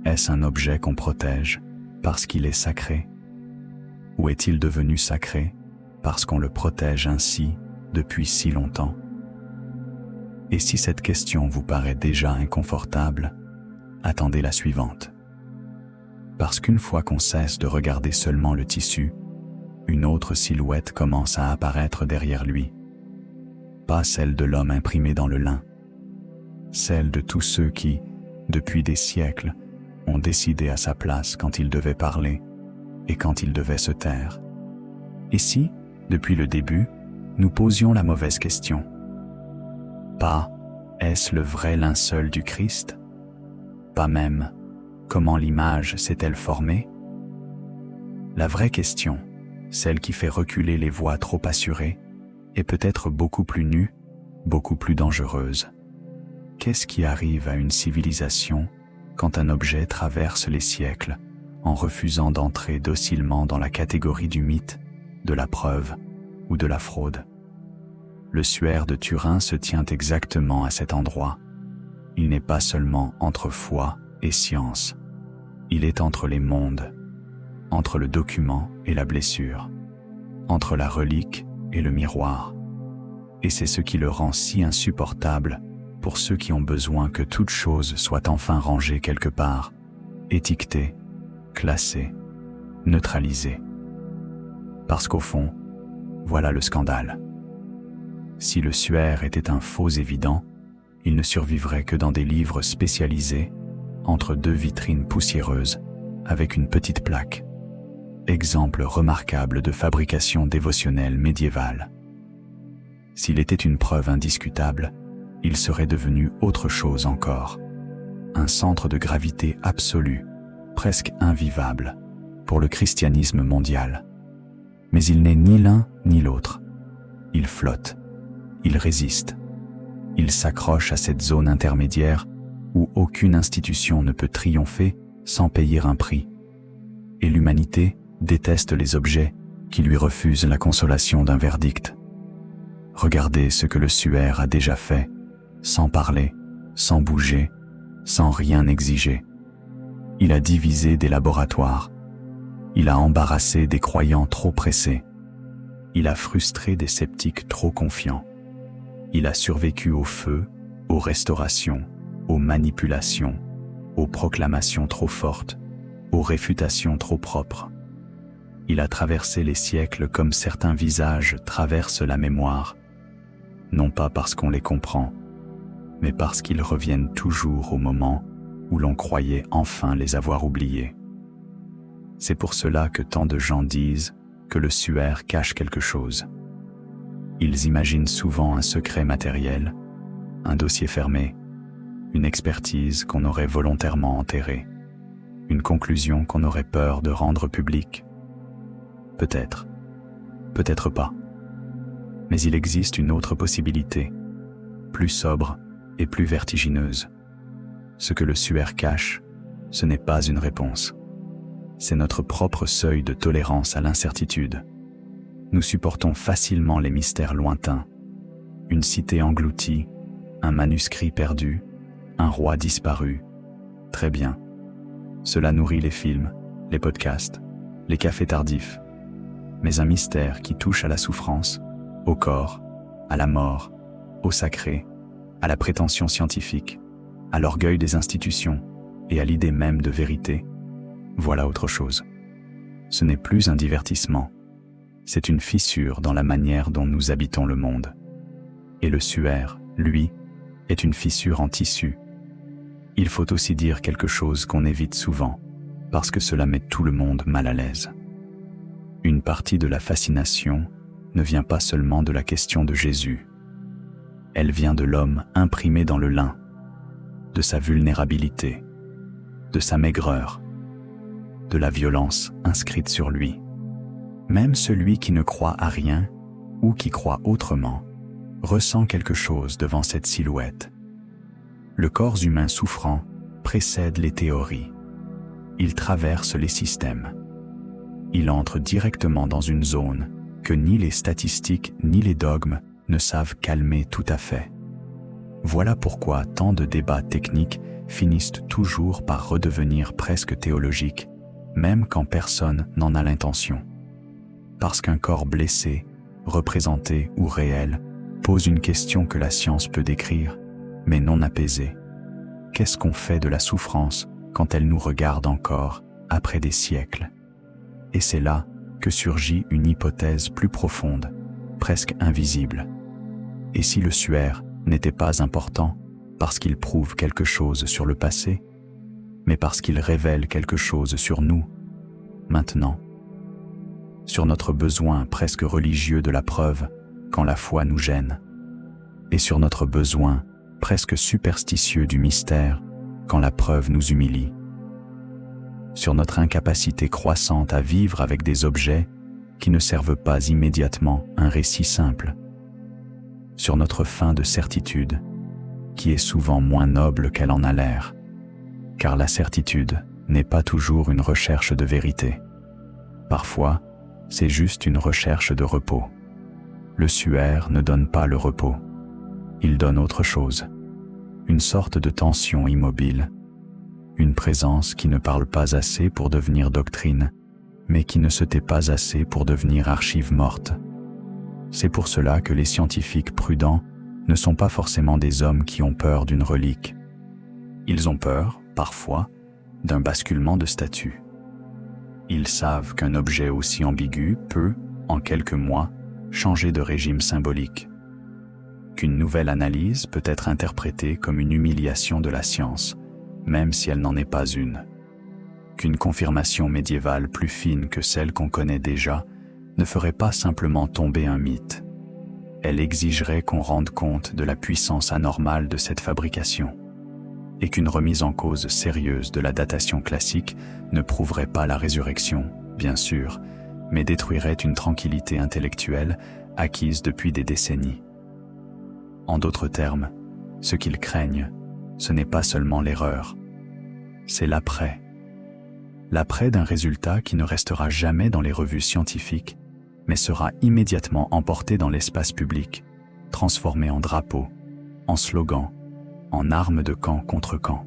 Est-ce un objet qu'on protège parce qu'il est sacré? Ou est-il devenu sacré parce qu'on le protège ainsi depuis si longtemps? Et si cette question vous paraît déjà inconfortable, attendez la suivante. Parce qu'une fois qu'on cesse de regarder seulement le tissu, une autre silhouette commence à apparaître derrière lui. Pas celle de l'homme imprimé dans le lin, celle de tous ceux qui, depuis des siècles, ont décidé à sa place quand il devait parler et quand il devait se taire. Et si, depuis le début, nous posions la mauvaise question? Pas « Est-ce le vrai linceul du Christ ?» Pas même « Comment l'image s'est-elle formée ?» La vraie question, celle qui fait reculer les voix trop assurées, est peut-être beaucoup plus nue, beaucoup plus dangereuse. Qu'est-ce qui arrive à une civilisation quand un objet traverse les siècles en refusant d'entrer docilement dans la catégorie du mythe, de la preuve ou de la fraude? Le suaire de Turin se tient exactement à cet endroit. Il n'est pas seulement entre foi et science, il est entre les mondes. entre le document et la blessure, entre la relique et le miroir. Et c'est ce qui le rend si insupportable pour ceux qui ont besoin que toute chose soit enfin rangée quelque part, étiquetée, classée, neutralisée. Parce qu'au fond, voilà le scandale. Si le suaire était un faux évident, il ne survivrait que dans des livres spécialisés, entre deux vitrines poussiéreuses, avec une petite plaque. Exemple remarquable de fabrication dévotionnelle médiévale. S'il était une preuve indiscutable, il serait devenu autre chose encore. Un centre de gravité absolu, presque invivable, pour le christianisme mondial. Mais il n'est ni l'un ni l'autre. Il flotte, il résiste. Il s'accroche à cette zone intermédiaire où aucune institution ne peut triompher sans payer un prix. Et l'humanité déteste les objets qui lui refusent la consolation d'un verdict. Regardez ce que le suaire a déjà fait, sans parler, sans bouger, sans rien exiger. Il a divisé des laboratoires. Il a embarrassé des croyants trop pressés. Il a frustré des sceptiques trop confiants. Il a survécu au feu, aux restaurations, aux manipulations, aux proclamations trop fortes, aux réfutations trop propres. Il a traversé les siècles comme certains visages traversent la mémoire, non pas parce qu'on les comprend, mais parce qu'ils reviennent toujours au moment où l'on croyait enfin les avoir oubliés. C'est pour cela que tant de gens disent que le suaire cache quelque chose. Ils imaginent souvent un secret matériel, un dossier fermé, une expertise qu'on aurait volontairement enterrée, une conclusion qu'on aurait peur de rendre publique. Peut-être, peut-être pas. Mais il existe une autre possibilité, plus sobre et plus vertigineuse. Ce que le suaire cache, ce n'est pas une réponse. C'est notre propre seuil de tolérance à l'incertitude. Nous supportons facilement les mystères lointains. Une cité engloutie, un manuscrit perdu, un roi disparu. Très bien. Cela nourrit les films, les podcasts, les cafés tardifs. Mais un mystère qui touche à la souffrance, au corps, à la mort, au sacré, à la prétention scientifique, à l'orgueil des institutions et à l'idée même de vérité, voilà autre chose. Ce n'est plus un divertissement, c'est une fissure dans la manière dont nous habitons le monde. Et le suaire, lui, est une fissure en tissu. Il faut aussi dire quelque chose qu'on évite souvent, parce que cela met tout le monde mal à l'aise. Une partie de la fascination ne vient pas seulement de la question de Jésus. Elle vient de l'homme imprimé dans le lin, de sa vulnérabilité, de sa maigreur, de la violence inscrite sur lui. Même celui qui ne croit à rien ou qui croit autrement ressent quelque chose devant cette silhouette. Le corps humain souffrant précède les théories. Il traverse les systèmes. Il entre directement dans une zone que ni les statistiques ni les dogmes ne savent calmer tout à fait. Voilà pourquoi tant de débats techniques finissent toujours par redevenir presque théologiques, même quand personne n'en a l'intention. Parce qu'un corps blessé, représenté ou réel, pose une question que la science peut décrire, mais non apaisée. Qu'est-ce qu'on fait de la souffrance quand elle nous regarde encore, après des siècles? Et c'est là que surgit une hypothèse plus profonde, presque invisible. Et si le suaire n'était pas important parce qu'il prouve quelque chose sur le passé, mais parce qu'il révèle quelque chose sur nous, maintenant, sur notre besoin presque religieux de la preuve quand la foi nous gêne, et sur notre besoin presque superstitieux du mystère quand la preuve nous humilie, sur notre incapacité croissante à vivre avec des objets qui ne servent pas immédiatement un récit simple, sur notre faim de certitude, qui est souvent moins noble qu'elle en a l'air, car la certitude n'est pas toujours une recherche de vérité. Parfois, c'est juste une recherche de repos. Le suaire ne donne pas le repos. Il donne autre chose, une sorte de tension immobile, une présence qui ne parle pas assez pour devenir doctrine, mais qui ne se tait pas assez pour devenir archive morte. C'est pour cela que les scientifiques prudents ne sont pas forcément des hommes qui ont peur d'une relique. Ils ont peur, parfois, d'un basculement de statut. Ils savent qu'un objet aussi ambigu peut, en quelques mois, changer de régime symbolique. Qu'une nouvelle analyse peut être interprétée comme une humiliation de la science, même si elle n'en est pas une. Qu'une confirmation médiévale plus fine que celle qu'on connaît déjà ne ferait pas simplement tomber un mythe. Elle exigerait qu'on rende compte de la puissance anormale de cette fabrication, et qu'une remise en cause sérieuse de la datation classique ne prouverait pas la résurrection, bien sûr, mais détruirait une tranquillité intellectuelle acquise depuis des décennies. En d'autres termes, ce qu'ils craignent, ce n'est pas seulement l'erreur, c'est l'après. L'après d'un résultat qui ne restera jamais dans les revues scientifiques, mais sera immédiatement emporté dans l'espace public, transformé en drapeau, en slogan, en arme de camp contre camp.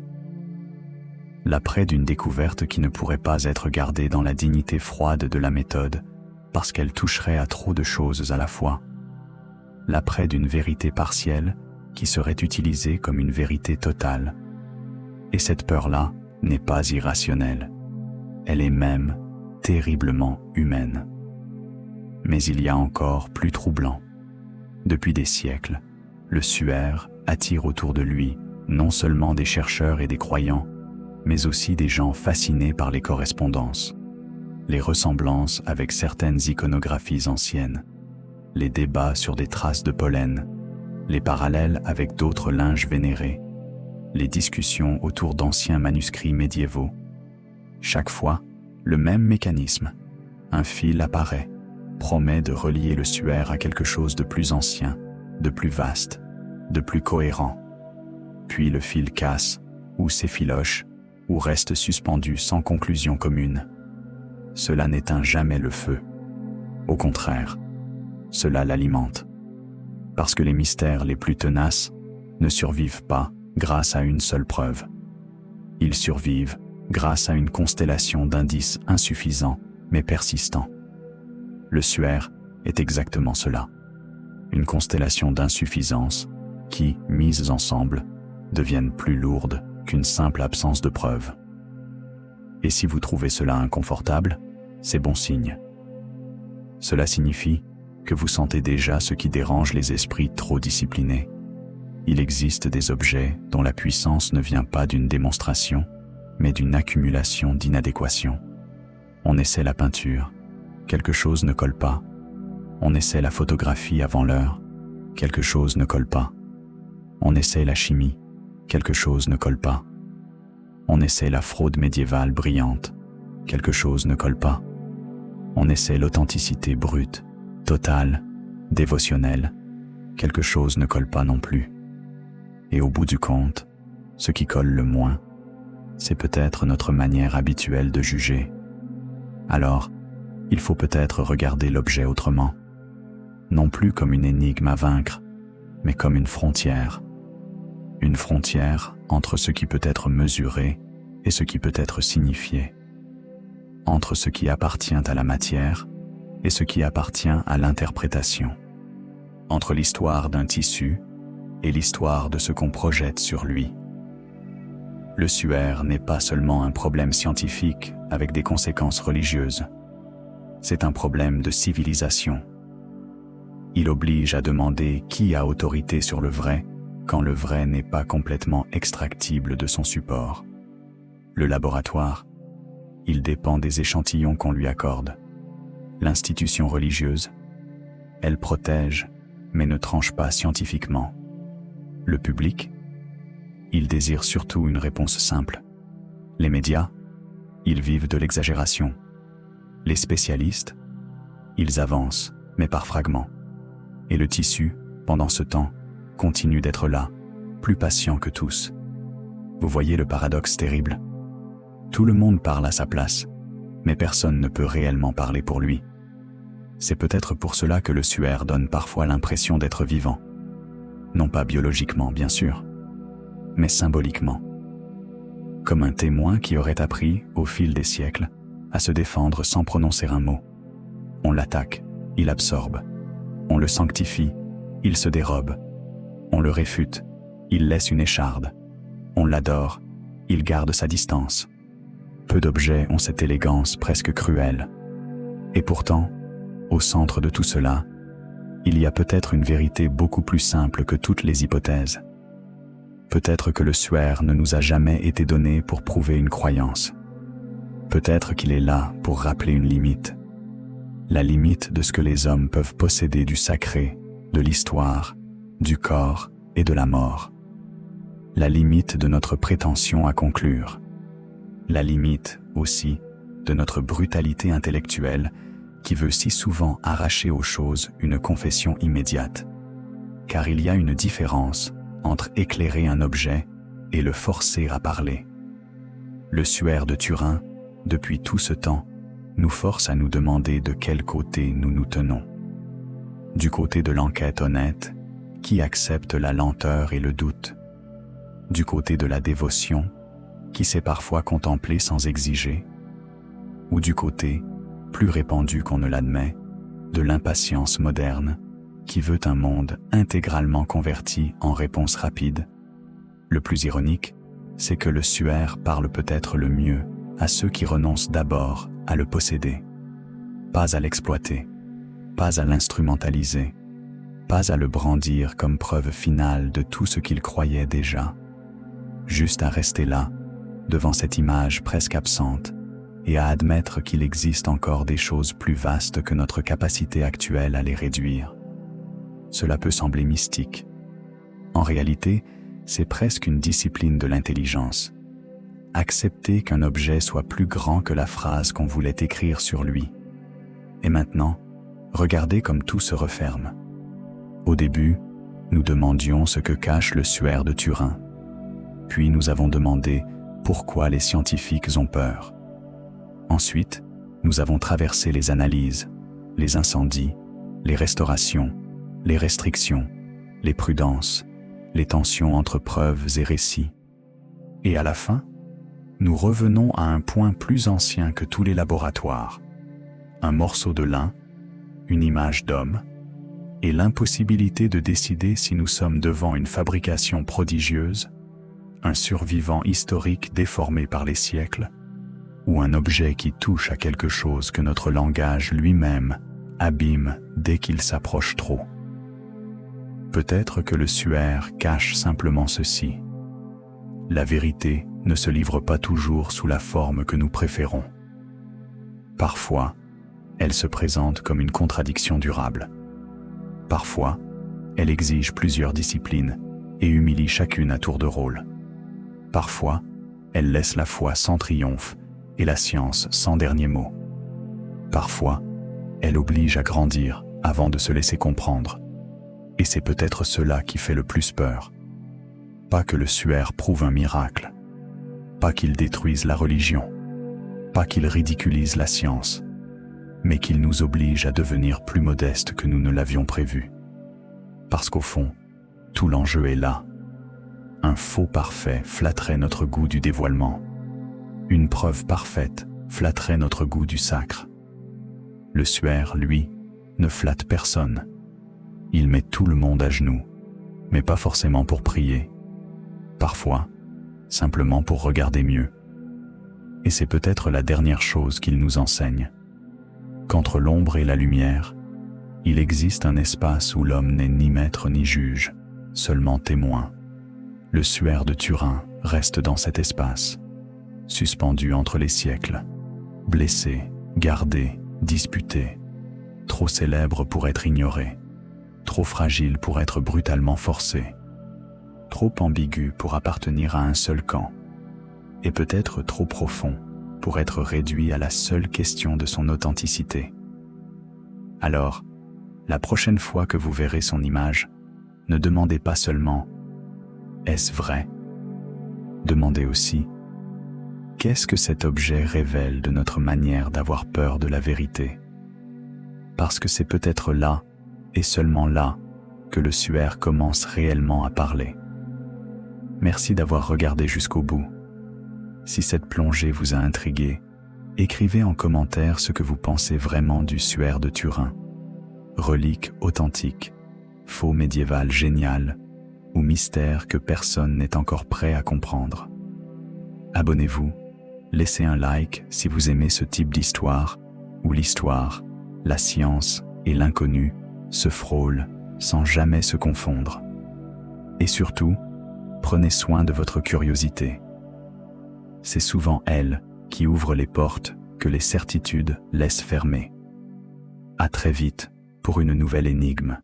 L'après d'une découverte qui ne pourrait pas être gardée dans la dignité froide de la méthode, parce qu'elle toucherait à trop de choses à la fois. L'après d'une vérité partielle qui serait utilisée comme une vérité totale. Et cette peur-là n'est pas irrationnelle. Elle est même terriblement humaine. Mais il y a encore plus troublant. Depuis des siècles, le suaire attire autour de lui non seulement des chercheurs et des croyants, mais aussi des gens fascinés par les correspondances, les ressemblances avec certaines iconographies anciennes, les débats sur des traces de pollen, les parallèles avec d'autres linges vénérés, les discussions autour d'anciens manuscrits médiévaux. Chaque fois, le même mécanisme. Un fil apparaît, promet de relier le suaire à quelque chose de plus ancien, de plus vaste, de plus cohérent. Puis le fil casse, ou s'effiloche, ou reste suspendu sans conclusion commune. Cela n'éteint jamais le feu. Au contraire, cela l'alimente. Parce que les mystères les plus tenaces ne survivent pas grâce à une seule preuve. Ils survivent grâce à une constellation d'indices insuffisants mais persistants. Le suaire est exactement cela. Une constellation d'insuffisances qui, mises ensemble, deviennent plus lourdes qu'une simple absence de preuve. Et si vous trouvez cela inconfortable, c'est bon signe. Cela signifie que vous sentez déjà ce qui dérange les esprits trop disciplinés. Il existe des objets dont la puissance ne vient pas d'une démonstration, mais d'une accumulation d'inadéquations. On essaie la peinture, quelque chose ne colle pas. On essaie la photographie avant l'heure, quelque chose ne colle pas. On essaie la chimie, quelque chose ne colle pas. On essaie la fraude médiévale brillante, quelque chose ne colle pas. On essaie l'authenticité brute, totale, dévotionnelle, quelque chose ne colle pas non plus. Et au bout du compte, ce qui colle le moins, c'est peut-être notre manière habituelle de juger. Alors, il faut peut-être regarder l'objet autrement, non plus comme une énigme à vaincre, mais comme une frontière entre ce qui peut être mesuré et ce qui peut être signifié, entre ce qui appartient à la matière et ce qui appartient à l'interprétation, entre l'histoire d'un tissu et l'histoire de ce qu'on projette sur lui. Le suaire n'est pas seulement un problème scientifique avec des conséquences religieuses. C'est un problème de civilisation. Il oblige à demander qui a autorité sur le vrai quand le vrai n'est pas complètement extractible de son support. Le laboratoire, il dépend des échantillons qu'on lui accorde. L'institution religieuse, elle protège, mais ne tranche pas scientifiquement. Le public, il désire surtout une réponse simple. Les médias, ils vivent de l'exagération. Les spécialistes, ils avancent, mais par fragments. Et le tissu, pendant ce temps, continue d'être là, plus patient que tous. Vous voyez le paradoxe terrible? Tout le monde parle à sa place, mais personne ne peut réellement parler pour lui. C'est peut-être pour cela que le suaire donne parfois l'impression d'être vivant. Non pas biologiquement, bien sûr, mais symboliquement. Comme un témoin qui aurait appris, au fil des siècles, à se défendre sans prononcer un mot. On l'attaque, il absorbe. On le sanctifie, il se dérobe. On le réfute, il laisse une écharde. On l'adore, il garde sa distance. Peu d'objets ont cette élégance presque cruelle. Et pourtant, au centre de tout cela, il y a peut-être une vérité beaucoup plus simple que toutes les hypothèses. Peut-être que le suaire ne nous a jamais été donné pour prouver une croyance. Peut-être qu'il est là pour rappeler une limite. La limite de ce que les hommes peuvent posséder du sacré, de l'histoire, du corps et de la mort. La limite de notre prétention à conclure. La limite, aussi, de notre brutalité intellectuelle qui veut si souvent arracher aux choses une confession immédiate. Car il y a une différence entre éclairer un objet et le forcer à parler. Le suaire de Turin, depuis tout ce temps, nous force à nous demander de quel côté nous nous tenons. Du côté de l'enquête honnête, qui accepte la lenteur et le doute. Du côté de la dévotion, qui sait parfois contempler sans exiger. Ou du côté, plus répandu qu'on ne l'admet, de l'impatience moderne, qui veut un monde intégralement converti en réponse rapide. Le plus ironique, c'est que le suaire parle peut-être le mieux à ceux qui renoncent d'abord à le posséder, pas à l'exploiter, pas à l'instrumentaliser, pas à le brandir comme preuve finale de tout ce qu'ils croyaient déjà, juste à rester là, devant cette image presque absente, et à admettre qu'il existe encore des choses plus vastes que notre capacité actuelle à les réduire. Cela peut sembler mystique. En réalité, c'est presque une discipline de l'intelligence. Accepter qu'un objet soit plus grand que la phrase qu'on voulait écrire sur lui. Et maintenant, regardez comme tout se referme. Au début, nous demandions ce que cache le suaire de Turin. Puis nous avons demandé pourquoi les scientifiques ont peur. Ensuite, nous avons traversé les analyses, les incendies, les restaurations, les restrictions, les prudences, les tensions entre preuves et récits. Et à la fin, nous revenons à un point plus ancien que tous les laboratoires. Un morceau de lin, une image d'homme, et l'impossibilité de décider si nous sommes devant une fabrication prodigieuse, un survivant historique déformé par les siècles, ou un objet qui touche à quelque chose que notre langage lui-même abîme dès qu'il s'approche trop. Peut-être que le suaire cache simplement ceci. La vérité ne se livre pas toujours sous la forme que nous préférons. Parfois, elle se présente comme une contradiction durable. Parfois, elle exige plusieurs disciplines et humilie chacune à tour de rôle. Parfois, elle laisse la foi sans triomphe et la science sans dernier mot. Parfois, elle oblige à grandir avant de se laisser comprendre. Et c'est peut-être cela qui fait le plus peur. Pas que le suaire prouve un miracle, pas qu'il détruise la religion, pas qu'il ridiculise la science, mais qu'il nous oblige à devenir plus modestes que nous ne l'avions prévu. Parce qu'au fond, tout l'enjeu est là. Un faux parfait flatterait notre goût du dévoilement. Une preuve parfaite flatterait notre goût du sacre. Le suaire, lui, ne flatte personne. Il met tout le monde à genoux, mais pas forcément pour prier. Parfois, simplement pour regarder mieux. Et c'est peut-être la dernière chose qu'il nous enseigne. Qu'entre l'ombre et la lumière, il existe un espace où l'homme n'est ni maître ni juge, seulement témoin. Le suaire de Turin reste dans cet espace, suspendu entre les siècles, blessé, gardé, disputé, trop célèbre pour être ignoré, trop fragile pour être brutalement forcé, trop ambigu pour appartenir à un seul camp, et peut-être trop profond pour être réduit à la seule question de son authenticité. Alors, la prochaine fois que vous verrez son image, ne demandez pas seulement « Est-ce vrai ?», demandez aussi « Qu'est-ce que cet objet révèle de notre manière d'avoir peur de la vérité ?» Parce que c'est peut-être là, et seulement là, que le suaire commence réellement à parler. Merci d'avoir regardé jusqu'au bout. Si cette plongée vous a intrigué, Écrivez en commentaire ce que vous pensez vraiment du suaire de Turin. Relique authentique, faux médiéval génial, ou mystère que personne n'est encore prêt à comprendre. Abonnez-vous, laissez un like si vous aimez ce type d'histoire, où l'histoire, la science et l'inconnu se frôlent sans jamais se confondre. Et surtout, prenez soin de votre curiosité. C'est souvent elle qui ouvre les portes que les certitudes laissent fermées. À très vite pour une nouvelle énigme.